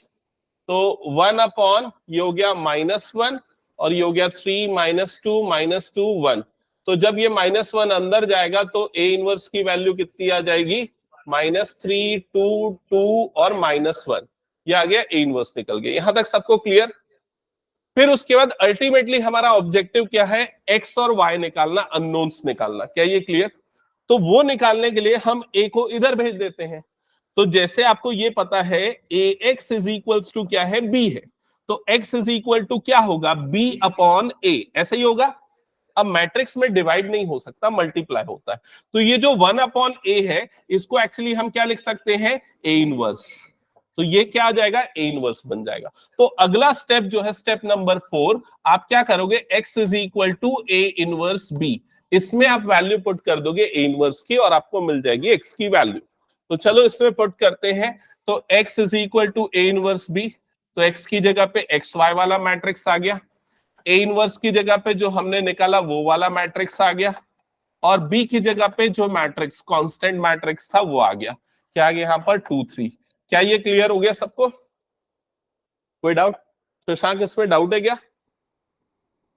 तो 1 अपॉन ये हो गया -1 और ये हो गया 3 - 2 1। तो जब ये -1 अंदर जाएगा तो ए इनवर्स की वैल्यू कितनी आ जाएगी, -3 2 2 और -1। ये आ गया ए इनवर्स निकल गया। यहां तक सबको क्लियर। फिर उसके बाद अल्टीमेटली हमारा ऑब्जेक्टिव क्या है, एक्स और वाई निकालना, अननोन्स निकालना। क्या ये क्लियर। तो वो निकालने के लिए हम ए को इधर भेज देते हैं। तो जैसे आपको ये पता है ए एक्स इज इक्वल टू क्या है, बी है, तो एक्स इज इक्वल टू क्या होगा, बी अपॉन ए, ऐसा ही होगा। अब मैट्रिक्स में डिवाइड नहीं हो सकता, मल्टीप्लाई होता है। तो ये जो 1 अपॉन ए है, इसको एक्चुअली हम क्या लिख सकते हैं, ए इनवर्स। तो ये क्या आ जाएगा, ए इनवर्स बन जाएगा। तो अगला स्टेप जो है स्टेप नंबर 4, आप क्या करोगे, x is equal to A inverse B, इसमें आप वैल्यू पुट कर दोगे ए इनवर्स की और आपको मिल जाएगी x की वैल्यू। तो चलो इसमें पुट करते हैं। तो x is equal to A inverse B, तो x की जगह पे एक्स वाई वाला मैट्रिक्स आ गया, ए इनवर्स की जगह पे जो हमने निकाला वो वाला मैट्रिक्स आ गया, और बी की जगह पे जो मैट्रिक्स कांस्टेंट मैट्रिक्स था वो आ गया। क्या आ गया यहाँ पर 2 3। क्या ये क्लियर हो गया सबको, कोई डाउट, शशांक इसमें डाउट है क्या।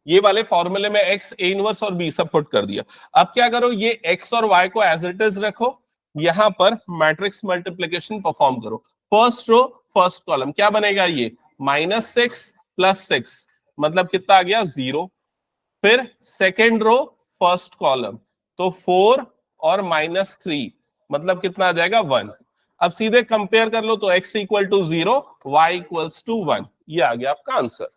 ये वाले फॉर्मूले में x, ए इनवर्स और b सब पुट कर दिया। अब क्या करो, ये x और y को एज इट इज रखो, यहां पर मैट्रिक्स मल्टीप्लिकेशन परफॉर्म करो। फर्स्ट रो फर्स्ट कॉलम क्या बनेगा, ये -6 + 6 मतलब कितना आ गया 0। फिर सेकेंड रो फर्स्ट कॉलम, तो 4 और -3 मतलब कितना आ जाएगा 1। अब सीधे कंपेयर कर लो, तो x equal to 0, y equals to 1, ये आ गया आपका आंसर।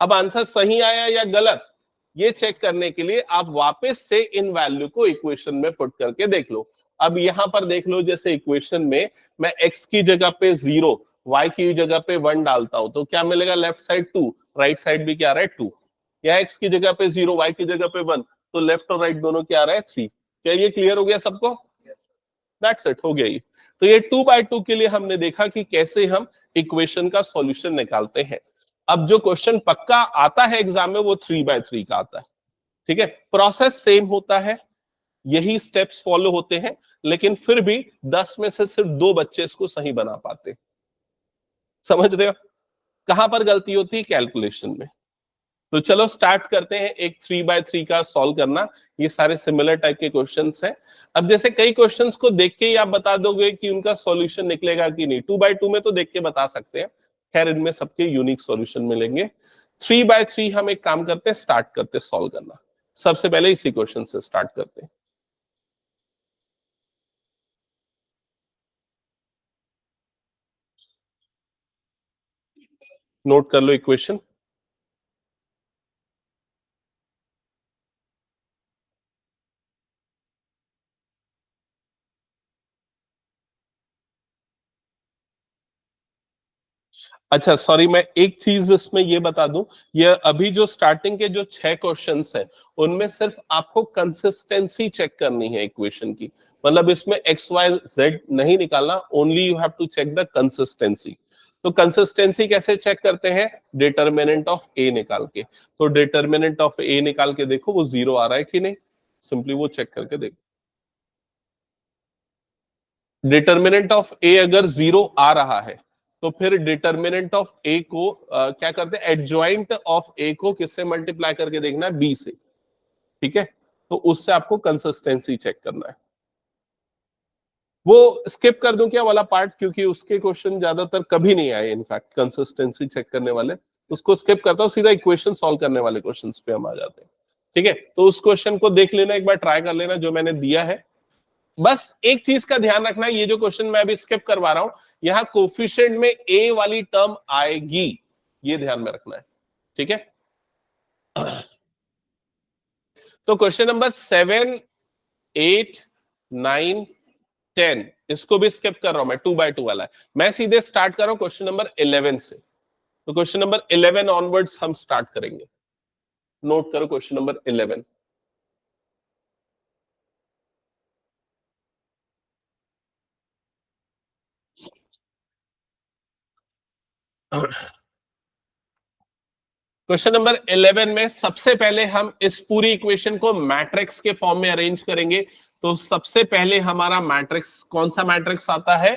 अब आंसर सही आया या गलत, ये चेक करने के लिए आप वापस से इन वैल्यू को इक्वेशन में पुट करके देख लो। अब यहां पर देख लो, जैसे इक्वेशन में मैं x की जगह पे 0, y की जगह पे 1 डालता हूं, तो क्या मिलेगा? लेफ्ट साइड 2, राइट साइड भी क्या आ रहा है? 2। या x की जगह पे 0, y की जगह पे 1, तो लेफ्ट और राइट दोनों क्या आ रहा है? 3। क्या ये क्लियर हो गया सबको? दैट्स इट, हो गया ये। तो ये 2/2 के लिए हमने देखा कि कैसे हम इक्वेशन का सॉल्यूशन निकालते हैं। अब जो क्वेश्चन पक्का आता है एग्जाम में, वो 3/3 का आता है। ठीक है, प्रोसेस सेम होता है, यही स्टेप्स फॉलो होते हैं, लेकिन फिर भी 10 में से सिर्फ 2 बच्चे इसको सही बना पाते। समझ रहे हो कहां पर गलती होती है? कैलकुलेशन में। तो चलो स्टार्ट करते हैं एक 3/3 का सॉल्व करना। ये सारे सिमिलर टाइप के क्वेश्चंस हैं। अब जैसे कई क्वेश्चंस को देख के ही आप बता दोगे कि उनका सॉल्यूशन निकलेगा कि नहीं। 2/2 में तो देख के बता सकते हैं, खैर इनमें सबके यूनिक सॉल्यूशन मिलेंगे। 3/3 हम एक काम करते हैं, स्टार्ट करते हैं सॉल्व करना। सबसे पहले इसी क्वेश्चन से स्टार्ट करते हैं। नोट कर लो इक्वेशन। अच्छा सॉरी, मैं एक चीज इसमें ये बता दूं, ये अभी जो स्टार्टिंग के जो 6 क्वेश्चंस हैं, उनमें सिर्फ आपको कंसिस्टेंसी चेक करनी है इक्वेशन की। मतलब इसमें एक्स वाई जेड नहीं निकालना, only you have to check the consistency. तो कंसिस्टेंसी कैसे चेक करते हैं? डिटर्मिनेंट ऑफ ए निकाल के। तो डिटर्मिनेंट ऑफ ए निकाल के देखो वो 0 आ रहा है कि नहीं, सिंपली वो चेक करके देखो। डिटर्मिनेंट ऑफ ए अगर 0 आ रहा है, तो फिर डिटर्मिनेंट ऑफ ए को क्या करते हैं? एडजॉइंट ऑफ ए को किससे मल्टीप्लाई करके देखना है? बी से। ठीक है, तो उससे आपको कंसिस्टेंसी चेक करना है। वो स्किप कर दूं क्या वाला पार्ट, क्योंकि उसके क्वेश्चन ज्यादातर कभी नहीं आए, इनफैक्ट कंसिस्टेंसी चेक करने वाले। उसको स्किप करता हूं, सीधा इक्वेशन सॉल्व करने वाले क्वेश्चंस पे हम आ जाते हैं। ठीक है, तो उस क्वेश्चन को देख लेना, एक बार ट्राई कर लेना जो मैंने दिया है। बस एक चीज का ध्यान रखना, ये जो क्वेश्चन मैं अभी स्किप करवा रहा हूं, यहां कोफिशिएंट में ए वाली टर्म आएगी, ये ध्यान में रखना है। ठीक है, तो क्वेश्चन नंबर 7, 8, 9, 10 इसको भी स्किप कर रहा हूं मैं, 2/2 वाला है। मैं सीधे स्टार्ट कर रहा हूं क्वेश्चन नंबर 11 से। तो क्वेश्चन नंबर 11 ऑनवर्ड्स हम स्टार्ट करेंगे। नोट करो क्वेश्चन नंबर 11। क्वेश्चन नंबर 11 में सबसे पहले हम इस पूरी इक्वेशन को मैट्रिक्स के फॉर्म में अरेंज करेंगे। तो सबसे पहले हमारा मैट्रिक्स कौन सा मैट्रिक्स आता है?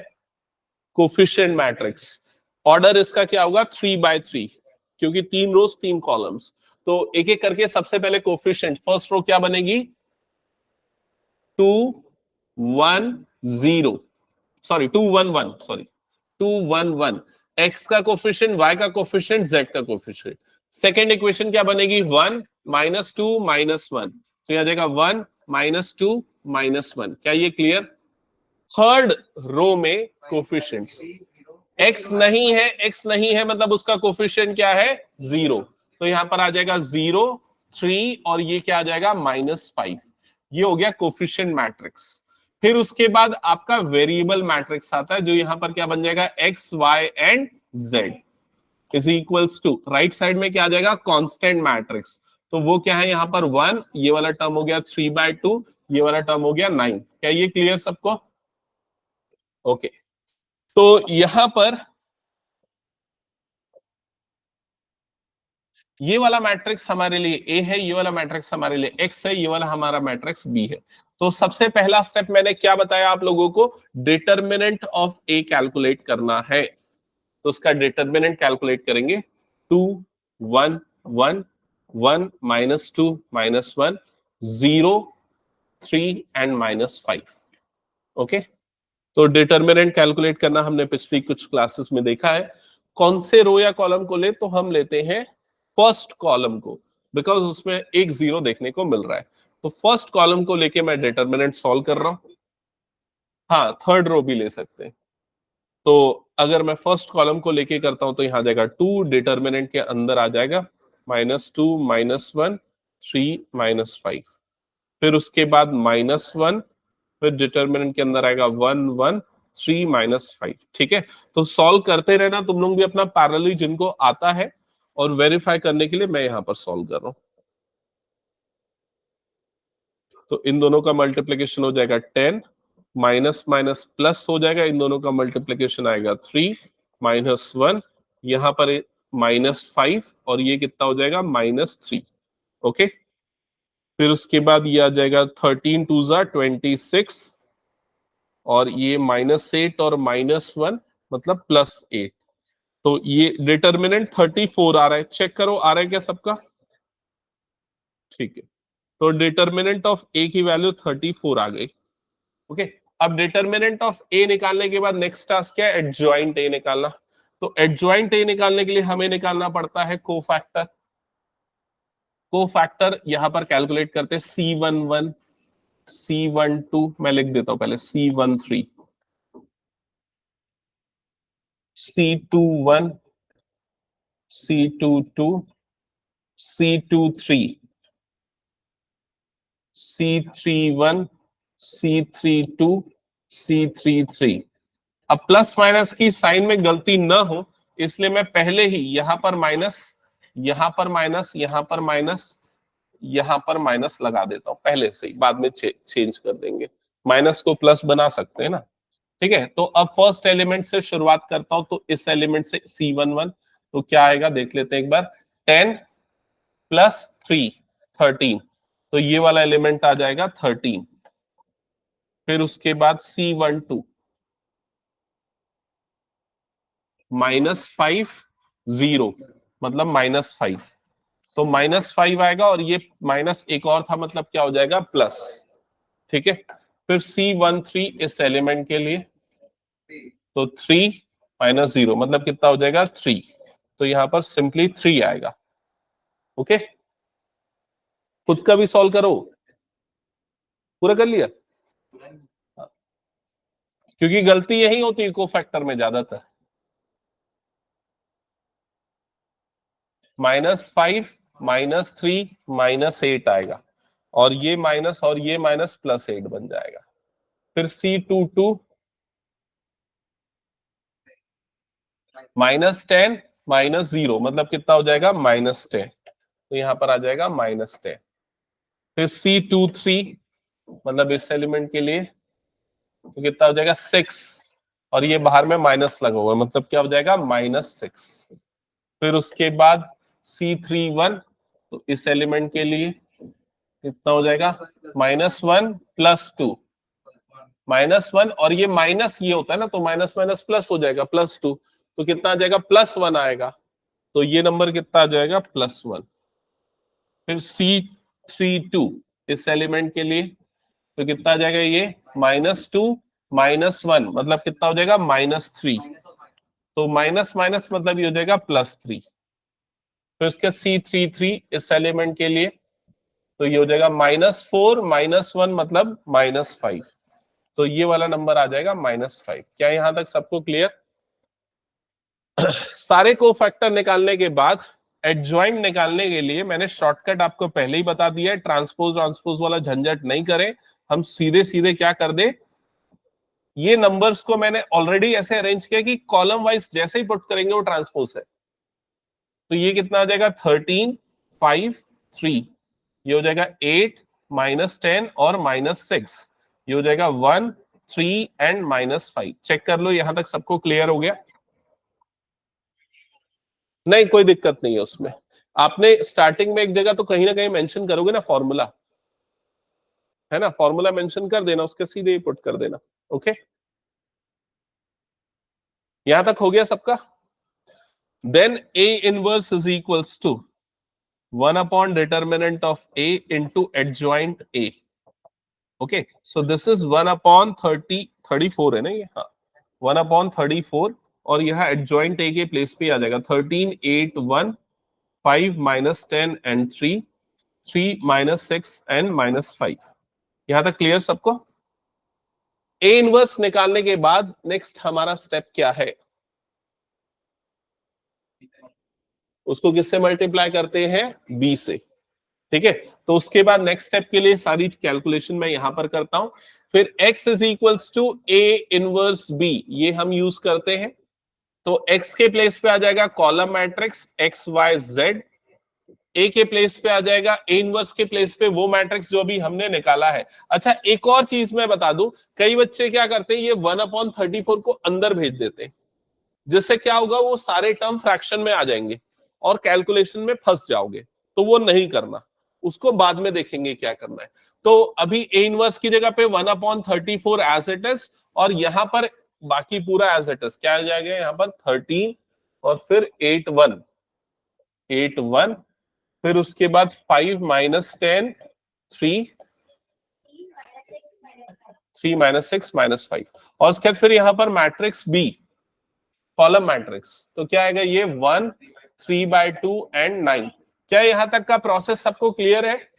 Coefficient matrix. ऑर्डर इसका क्या होगा? 3/3, क्योंकि 3 रोज 3 कॉलम्स। तो एक एक करके सबसे पहले कोफिशिएंट, फर्स्ट रो क्या बनेगी? 2 1 0, सॉरी 2 1 1, सॉरी 2 1 1। एक्स का कोफिशिएंट, वाई का कोफिशिएंट, जेड का कोफिशिएंट। सेकेंड इक्वेशन क्या बनेगी? 1 -2 -1, तो यह जाएगा 1 -2 -1। क्या ये क्लियर? थर्ड रो में कोफिशिएंट्स, एक्स नहीं है, एक्स नहीं है मतलब उसका कोफिशिएंट क्या है? 0। तो यहां पर आ जाएगा 0, 3 और ये क्या आ जाएगा? -5। ये हो गया कोफिशिएंट मैट्रिक्स। फिर उसके बाद आपका वेरिएबल मैट्रिक्स आता है, जो यहां पर क्या बन जाएगा? X y and z is equals to, right side में क्या आ जाएगा? Constant matrix. तो वो क्या है यहां पर? 1, ये वाला टर्म हो गया 3/2, ये वाला टर्म हो गया 9। क्या ये क्लियर सबको? ओके, तो यहां पर ये वाला मैट्रिक्स हमारे लिए ए है, ये वाला मैट्रिक्स हमारे लिए एक्स है, ये वाला हमारा मैट्रिक्स बी है। तो सबसे पहला स्टेप मैंने क्या बताया आप लोगों को? डिटर्मिनेंट ऑफ ए कैलकुलेट करना है। तो उसका डिटर्मिनेंट कैलकुलेट करेंगे। 2 1 1 1 -2 -1 0 3 एंड -5। ओके, तो डिटर्मिनेंट कैलकुलेट करना हमने पिछली कुछ क्लासेस में देखा है। कौन से रो या कॉलम को ले? तो हम लेते हैं फर्स्ट कॉलम को, बिकॉज उसमें एक 0 देखने को मिल रहा है। तो फर्स्ट कॉलम को लेके मैं डिटर्मिनेंट सॉल्व कर रहा हूं। हाँ, थर्ड रो भी ले सकते हैं। तो अगर मैं फर्स्ट कॉलम को लेके करता हूं तो यहाँ जाएगा 2, डिटर्मिनेंट के अंदर आ जाएगा -2 -1 3 -5, फिर उसके बाद -1, फिर डिटर्मिनेंट के अंदर आएगा 1 1 3 -5। ठीक है, तो सॉल्व करते रहना तुम लोग भी अपना पैरेलली जिनको आता है, और वेरीफाई करने के लिए मैं यहां पर सॉल्व कर रहा हूं। तो इन दोनों का मल्टीप्लीकेशन हो जाएगा 10, माइनस माइनस प्लस हो जाएगा, इन दोनों का मल्टीप्लीकेशन आएगा 3 -1, यहां पर -5, और ये कितना हो जाएगा -3। ओके, फिर उसके बाद ये आ जाएगा 13 2 26, और ये -8 और -1 मतलब +8। तो ये डिटर्मिनेंट 34 आ रहा है, चेक करो आ रहा है क्या सबका? ठीक है, तो डिटर्मिनेंट ऑफ ए की वैल्यू 34 आ गई। ओके, अब डिटर्मिनेंट ऑफ ए निकालने के बाद नेक्स्ट टास्क क्या है? एडजॉइंट ए निकालना। तो एडजॉइंट ए निकालने के लिए हमें निकालना पड़ता है कोफैक्टर। कोफैक्टर यहां पर कैलकुलेट करते हैं C11 C12, मैं लिख देता हूं पहले C13 C21 C22 C23 C31 C32 C33। अब प्लस माइनस की साइन में गलती न हो इसलिए मैं पहले ही यहां पर माइनस, यहां पर माइनस, यहां पर माइनस, यहां पर माइनस लगा देता हूं पहले से ही, बाद में चेंज कर देंगे, माइनस को प्लस बना सकते हैं ना। ठीक है, तो अब फर्स्ट एलिमेंट से शुरुआत करता हूं, तो इस एलिमेंट से C11, तो क्या आएगा देख लेते हैं एक बार। 10 + 3 13, तो ये वाला एलिमेंट आ जाएगा 13। फिर उसके बाद C12 -5 0, मतलब -5, तो -5 आएगा, और ये माइनस एक और था मतलब क्या हो जाएगा प्लस। ठीक है, फिर C13 इस एलिमेंट के लिए, तो 3 -0 मतलब कितना हो जाएगा 3, तो यहां पर सिंपली 3 आएगा। ओके, खुद का भी सॉल्व करो, पूरा कर लिया, क्योंकि गलती यही होती है कोफैक्टर में ज्यादातर। -5 -3 -8 आएगा, और ये माइनस और ये माइनस +8 बन जाएगा। फिर C22 -10 -0 मतलब कितना हो जाएगा -10, तो यहां पर आ जाएगा -10। फिर C23 मतलब इस एलिमेंट के लिए, तो कितना हो जाएगा 6, और ये बाहर में माइनस लगा हुआ है मतलब क्या हो जाएगा -6। फिर उसके बाद C31, तो इस एलिमेंट के लिए कितना हो जाएगा -1 + 2, -1, और ये माइनस ये होता है ना, तो माइनस माइनस प्लस हो जाएगा +2, तो कितना आ जाएगा +1 आएगा, तो ये नंबर कितना आ जाएगा +1। फिर C32 इस एलिमेंट के लिए, तो कितना आ जाएगा ये -2 -1 मतलब कितना हो जाएगा -3, तो माइनस माइनस मतलब ये हो जाएगा +3। फिर उसके C33 इस एलिमेंट के लिए, तो ये हो जाएगा -4 -1 मतलब -5, तो ये वाला नंबर आ जाएगा -5। क्या यहां तक सबको क्लियर? सारे कोफैक्टर निकालने के बाद एडजॉइंट निकालने के लिए मैंने शॉर्टकट आपको पहले ही बता दिया है, ट्रांसपोज ट्रांसपोज वाला झंझट नहीं करें, हम सीधे सीधे क्या कर दे, ये नंबर्स को मैंने ऑलरेडी ऐसे अरेंज किया कि कॉलम वाइज जैसे ही पुट करेंगे वो ट्रांसपोज है। तो ये कितना आ जाएगा 13 5 3, ये हो जाएगा 8 -10 और -6, ये हो जाएगा 1 3 एंड -5। चेक कर लो यहां तक सबको क्लियर हो गया? नहीं कोई दिक्कत नहीं है उसमें, आपने स्टार्टिंग में एक जगह तो कहीं ना कहीं मेंशन करोगे ना फॉर्मूला, है ना, फॉर्मूला मेंशन कर देना, उसके सीधे ही पुट कर देना। ओके, यहां तक हो गया सबका? Then A inverse is equals to 1 determinant of A into adjoint A। Okay, so this is 1/30 34 है ना ये, हाँ 1/34, और यह एडजॉइंट ए के प्लेस पे आ जाएगा 13 8 1 5 -10 एंड 3 3 -6 एंड -5। यहां तक क्लियर सबको? ए इनवर्स निकालने के बाद नेक्स्ट हमारा स्टेप क्या है, उसको किससे मल्टीप्लाई करते हैं, बी से। ठीक है, तो उसके बाद नेक्स्ट स्टेप के लिए सारी कैलकुलेशन मैं यहां पर करता हूं। फिर x is equals to A inverse B, ये हम यूज करते हैं। तो x के प्लेस पे आ जाएगा column matrix X Y Z, A के प्लेस पे आ जाएगा ए इनवर्स के प्लेस पे वो मैट्रिक्स जो भी हमने निकाला है। अच्छा, एक और चीज मैं बता दूं, कई बच्चे क्या करते हैं, ये 1/34 को अंदर भेज देते हैं, जिससे क्या होगा, वो सारे टर्म फ्रैक्शन में आ जाएंगे और कैलकुलेशन में फंस जाओगे। तो वो नहीं करना, उसको बाद में देखेंगे क्या करना है। तो अभी ए इनवर्स की जगह पे 1/34 एज इट इज, और यहां पर बाकी पूरा एज इट इज क्या आ जाएगा, यहां पर 13 और फिर 8 1 फिर उसके बाद 5 माइनस 10 3 3 माइनस 6 माइनस 5, और उसके बाद फिर यहां पर मैट्रिक्स बी कॉलम मैट्रिक्स, तो क्या आएगा ये 1 3/2 एंड 9। क्या यहां तक का प्रोसेस सबको क्लियर है?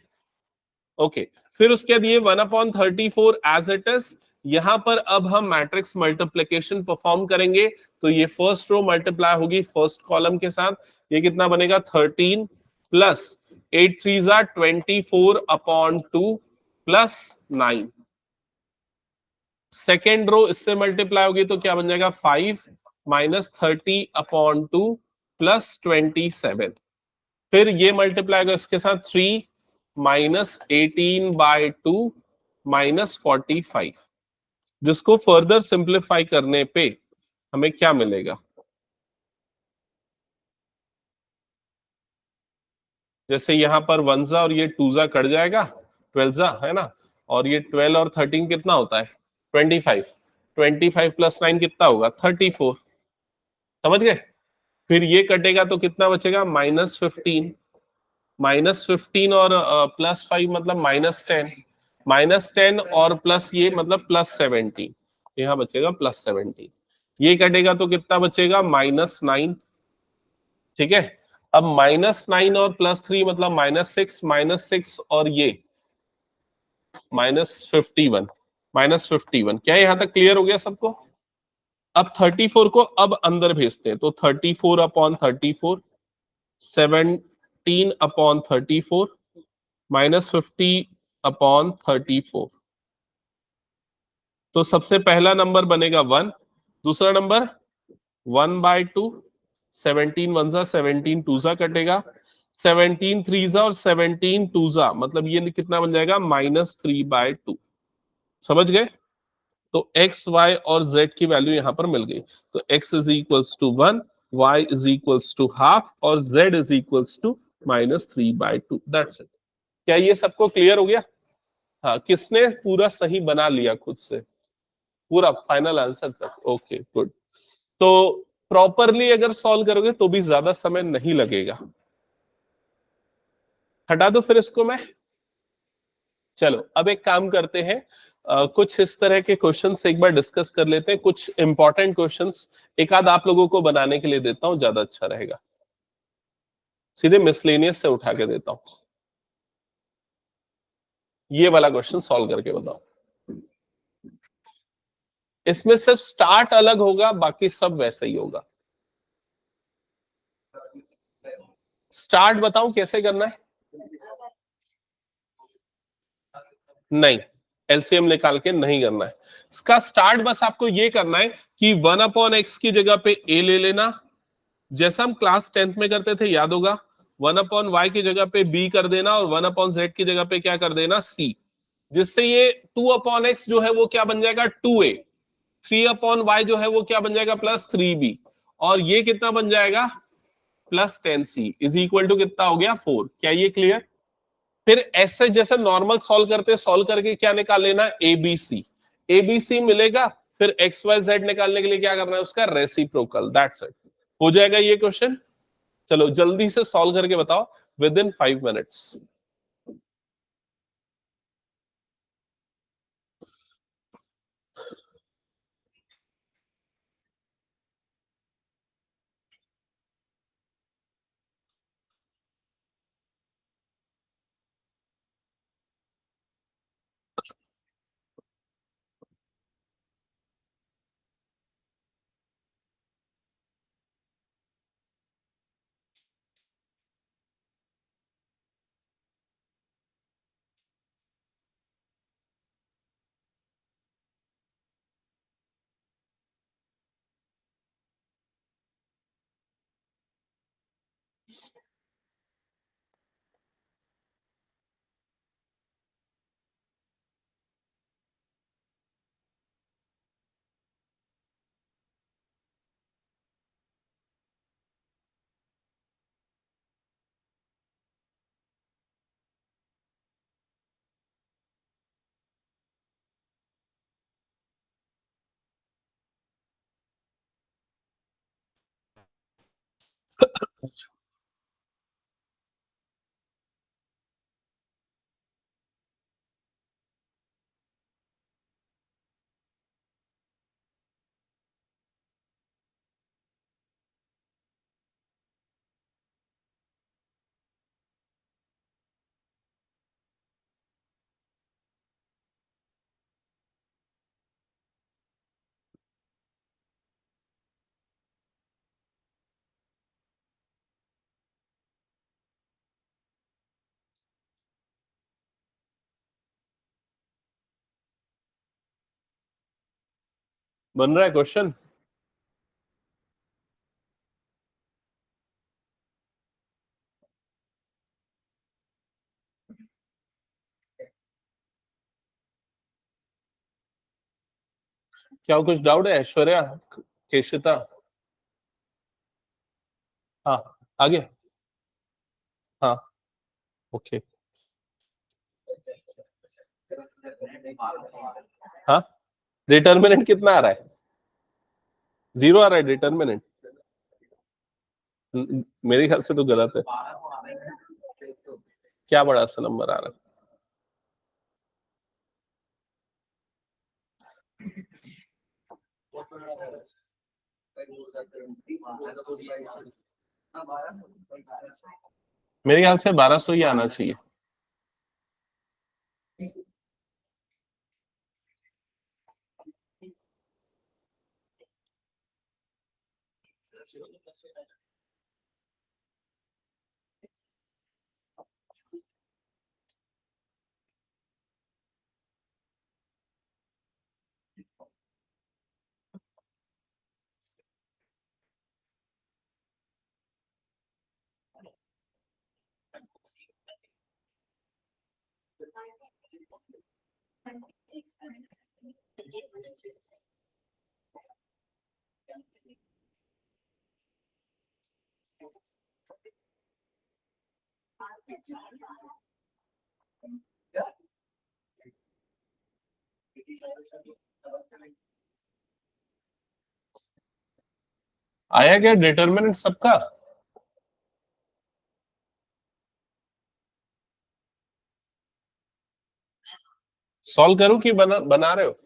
ओके, फिर उसके बाद ये 1/34 एज इट इज, यहां पर अब हम मैट्रिक्स मल्टीप्लिकेशन परफॉर्म करेंगे। तो ये फर्स्ट रो मल्टीप्लाई होगी फर्स्ट कॉलम के साथ, ये कितना बनेगा 13 प्लस 8 3 ज़ा 24/2 प्लस 9। सेकेंड रो इससे मल्टीप्लाई होगी तो क्या बन जाएगा 5 माइनस 30/2 प्लस 27। फिर ये मल्टीप्लाई होगा इसके साथ 3 माइनस 18/2 माइनस 45, जिसको फर्दर सिंप्लीफाई करने पे हमें क्या मिलेगा, जैसे यहां पर 1 और ये 2 कट जाएगा, 12 है ना, और ये 12 और 13 कितना होता है 25, 25 प्लस 9 कितना होगा 34, समझ गए। फिर ये कटेगा तो कितना बचेगा -15, -15 और +5 मतलब -10, -10 और प्लस ये मतलब +17, यहाँ बचेगा +17। ये कटेगा तो कितना बचेगा -9। ठीक है, अब -9 और +3 मतलब -6, -6 और ये -51, -51। क्या यहाँ तक क्लियर हो गया सबको? अब 34 को अब अंदर भेजते हैं, तो 34/34, 17/34 -50/34। तो सबसे पहला नंबर बनेगा 1, दूसरा नंबर 1/2, 17 1 17 2 कटेगा, 17 3 और 17 2 मतलब ये कितना बन जाएगा -3/2। समझ गए? तो x y और z की वैल्यू यहां पर मिल गई। तो x is equals to 1, y is equals to half और z is equals to -3/2। That's it. क्या ये सबको क्लियर हो गया? हाँ, किसने पूरा सही बना लिया खुद से, पूरा फाइनल आंसर तक? Okay good. तो प्रॉपरली अगर सॉल्व करोगे तो भी ज्यादा समय नहीं लगेगा। हटा दो फिर इसको मैं। चलो अब एक काम करते हैं, कुछ इस तरह के क्वेश्चंस एक बार डिस्कस कर लेते हैं, कुछ इंपॉर्टेंट क्वेश्चंस एक आध आप लोगों को बनाने के लिए देता हूं, ज्यादा अच्छा रहेगा। सीधे मिसलेनियस से उठा के देता हूं, ये वाला क्वेश्चन सॉल्व करके बताओ। इसमें सिर्फ स्टार्ट अलग होगा, बाकी सब वैसे ही होगा। स्टार्ट बताऊं कैसे करना है? नहीं, एलसीएम निकाल के नहीं करना है। इसका स्टार्ट बस आपको ये करना है कि 1/x की जगह पे a ले लेना, जैसा हम क्लास 10th में करते थे, याद होगा। 1/y की जगह पे b कर देना और 1/z की जगह पे क्या कर देना c, जिससे ये 2/x जो है वो क्या बन जाएगा 2a, 3/y जो है वो क्या बन जाएगा +3b, और ये कितना बन जाएगा +10c इज इक्वल टू कितना हो गया 4। क्या ये क्लियर? फिर ऐसे जैसे नॉर्मल सॉल्व करते, सॉल्व करके क्या निकाल लेना, एबीसी, एबीसी मिलेगा। फिर एक्स वाई जेड निकालने के लिए क्या करना है, उसका रेसिप्रोकल। दैट्स इट, हो जाएगा ये क्वेश्चन। चलो जल्दी से सॉल्व करके बताओ विद इन 5 मिनट्स। बन रहा है क्वेश्चन? क्या कुछ डाउट है ऐश्वर्या, केशिता? हाँ, आगे। हाँ, ओके। हाँ, डिटर्मिनेंट कितना आ रहा है? 0 आ रहा है डिटर्मिनेंट। मेरे ख्याल से तो गलत है। क्या बड़ा सा नंबर आ रहा है? मेरे ख्याल से 1200 ही आना चाहिए। आया क्या डिटर्मिनेंट सबका? सॉल्व करूं कि बना रहे हो?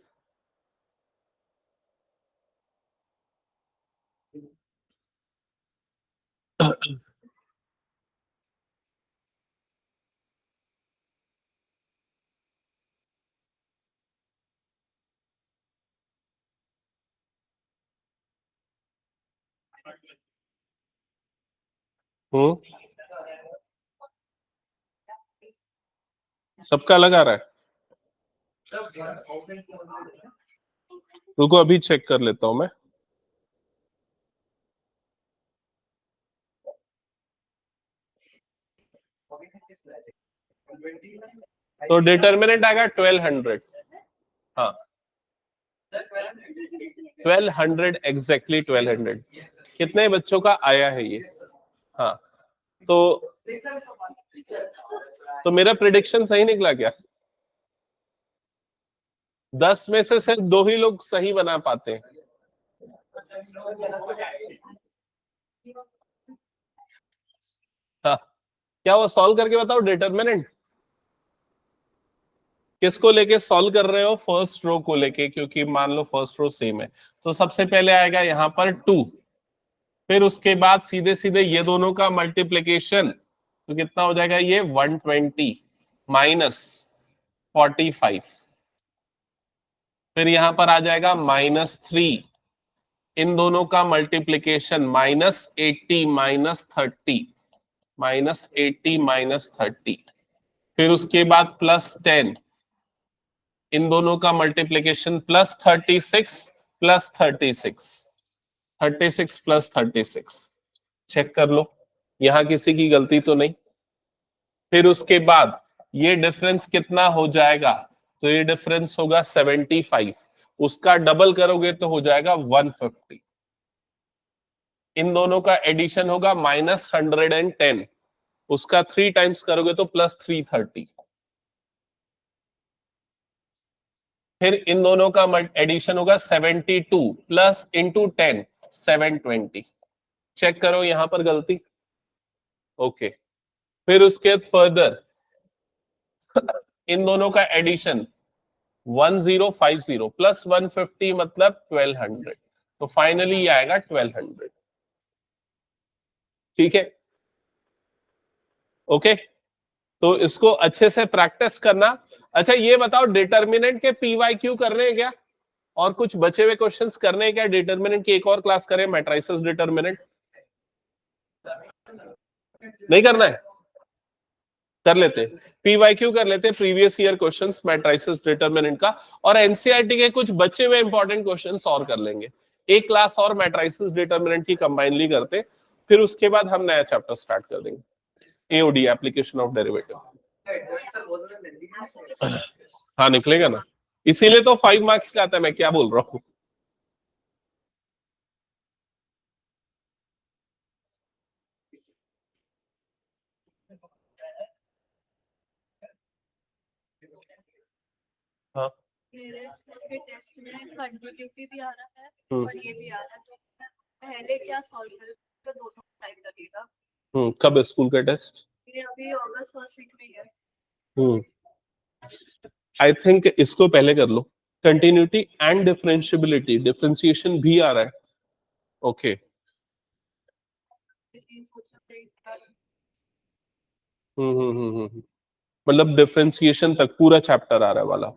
हम्म, सबका अलग आ रहा है। रुको अभी चेक कर लेता हूं मैं। तो डिटर्मिनेंट आएगा 1200। हाँ, 1200 एग्जैक्टली 1200। कितने बच्चों का आया है ये? हाँ, तो मेरा प्रिडिक्शन सही निकला क्या? 10 में से सिर्फ 2 ही लोग सही बना पाते हैं। हाँ, क्या वो सॉल्व करके बताओ डिटर्मिनेंट किसको लेके सॉल्व कर रहे हो? फर्स्ट रो को लेके, क्योंकि मान लो फर्स्ट रो सेम है। तो सबसे पहले आएगा यहां पर 2, फिर उसके बाद सीधे सीधे ये दोनों का मल्टीप्लीकेशन, तो कितना हो जाएगा ये? 120 माइनस 45। फिर यहां पर आ जाएगा -3, इन दोनों का मल्टीप्लीकेशन -80 -30, -80 -30। फिर उसके बाद +10, इन दोनों का मल्टीप्लीकेशन +36 +36, 36 +36। चेक कर लो यहां किसी की गलती तो नहीं। फिर उसके बाद ये डिफरेंस कितना हो जाएगा? तो ये डिफरेंस होगा 75, उसका डबल करोगे तो हो जाएगा 150। इन दोनों का एडिशन होगा -110, उसका 3 टाइम्स करोगे तो +330। फिर इन दोनों का एडिशन होगा 72 प्लस इंटू 10, 720। चेक करो यहां पर गलती। ओके, फिर उसके बाद फर्दर इन दोनों का एडिशन 1050 प्लस 150 मतलब 1200, तो फाइनली ये आएगा 1200। ठीक है, ओके, तो इसको अच्छे से प्रैक्टिस करना। अच्छा ये बताओ, डिटर्मिनेंट के पीवाईक्यू करने हैं क्या, और कुछ बचे हुए क्वेश्चंस करने हैं क्या? डिटर्मिनेंट की एक और क्लास करें, मैट्रिसेस डिटर्मिनेंट नहीं करना है? कर लेते, पीवाईक्यू कर लेते, previous year questions matrices determinant का, और एनसीईआरटी के कुछ बचे हुए इंपॉर्टेंट क्वेश्चंस और कर लेंगे। एक क्लास और मैट्रिसेस डिटर्मिनेंट की कंबाइनली करते, फिर उसके बाद हम नया चैप्टर स्टार्ट कर देंगे, एओडी एप्लीकेशन ऑफ डेरिवेटिव। हाँ निकलेगा ना, इसीलिए तो 5 मार्क्स का आता है, मैं क्या बोल रहा हूँ। हाँ मेरे स्कूल के टेस्ट में कंटिन्यूटी भी आ रहा है हम्म और ये भी आ रहा है, तो पहले क्या सॉल्व करें, तो दोनों टाइम लगेगा। कब है स्कूल का टेस्ट? ये अभी अगस्त फर्स्ट वीक में ही है। आई थिंक इसको पहले कर लो, कंटिन्यूटी एंड डिफरेंशियबिलिटी, डिफरेंशिएशन भी आ रहा है। ओके मतलब डिफरेंशिएशन तक पूरा चैप्टर आ रहा है वाला,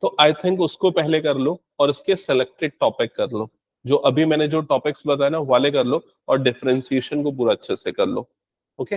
तो आई थिंक उसको पहले कर लो और इसके सेलेक्टेड टॉपिक कर लो, जो अभी मैंने जो टॉपिक्स बताया ना वाले कर लो, और डिफरेंशिएशन को पूरा अच्छे से कर लो। ओके